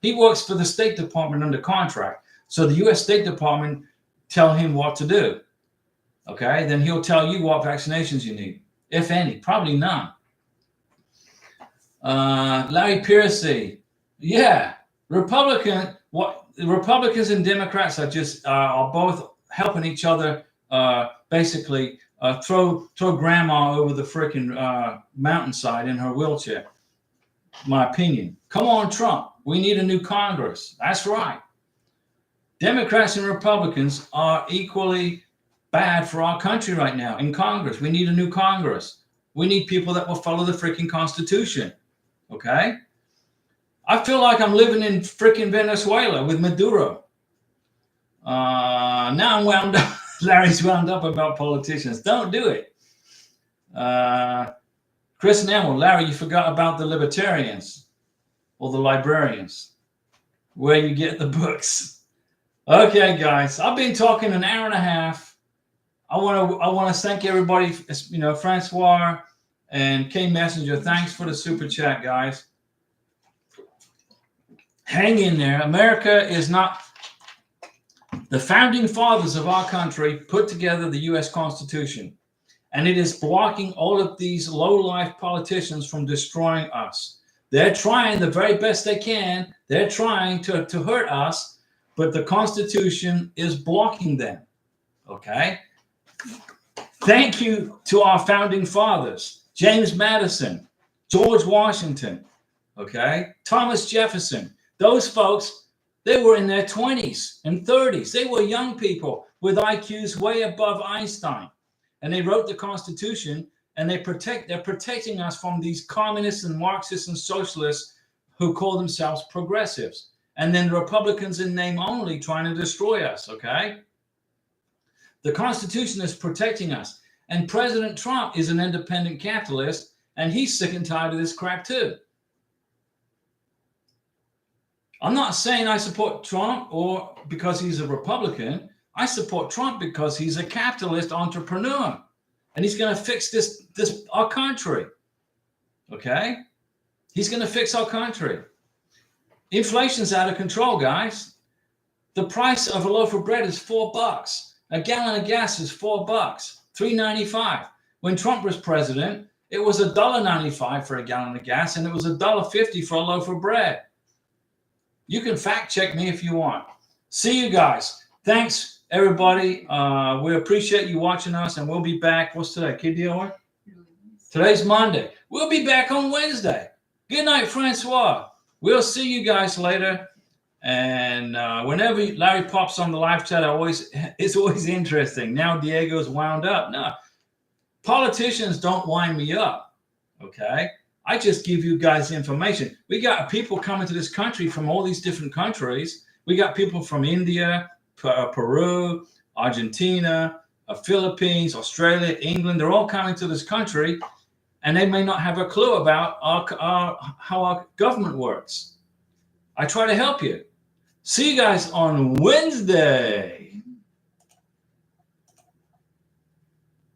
Speaker 1: He works for the State Department under contract. So the U.S. State Department tell him what to do, okay? Then he'll tell you what vaccinations you need, if any, probably none. Larry Piercy, yeah, Republicans and Democrats are both helping each other basically throw grandma over the freaking mountainside in her wheelchair. My opinion. Come on, Trump. We need a new Congress. That's right. Democrats and Republicans are equally bad for our country right now in Congress. We need a new Congress. We need people that will follow the freaking Constitution. Okay? I feel like I'm living in freaking Venezuela with Maduro. Now I'm wound up. Larry's wound up about politicians. Don't do it. Chris and Emil, Larry, you forgot about the libertarians or the librarians, where you get the books. Okay, guys, I've been talking an hour and a half. I want to thank everybody. Francois and K Messenger. Thanks for the super chat, guys. Hang in there. America is not. The founding fathers of our country put together the U.S. Constitution, and it is blocking all of these low-life politicians from destroying us. They're trying the very best they can. They're trying to hurt us, but the Constitution is blocking them. Okay? Thank you to our founding fathers, James Madison, George Washington, okay? Thomas Jefferson. Those folks, they were in their 20s and 30s. They were young people with IQs way above Einstein. And they wrote the Constitution, and they're protecting us from these communists and Marxists and socialists who call themselves progressives. And then the Republicans in name only trying to destroy us, okay? The Constitution is protecting us. And President Trump is an independent capitalist, and he's sick and tired of this crap too. I'm not saying I support Trump or because he's a Republican. I support Trump because he's a capitalist entrepreneur, and he's going to fix our country. Okay? He's going to fix our country. Inflation's out of control, guys. The price of a loaf of bread is $4. A gallon of gas is $4. $3.95. When Trump was president, it was $1.95 for a gallon of gas, and it was $1.50 for a loaf of bread. You can fact check me if you want. See you guys. Thanks, everybody. We appreciate you watching us, and we'll be back. What's today? KDOR? Today's Monday. We'll be back on Wednesday. Good night, Francois. We'll see you guys later. And whenever Larry pops on the live chat, it's always interesting. Now Diego's wound up. No, politicians don't wind me up. Okay, I just give you guys information. We got people coming to this country from all these different countries. We got people from India, Peru, Argentina, Philippines, Australia, England. They're all coming to this country, and they may not have a clue about how our government works. I try to help you. See you guys on Wednesday.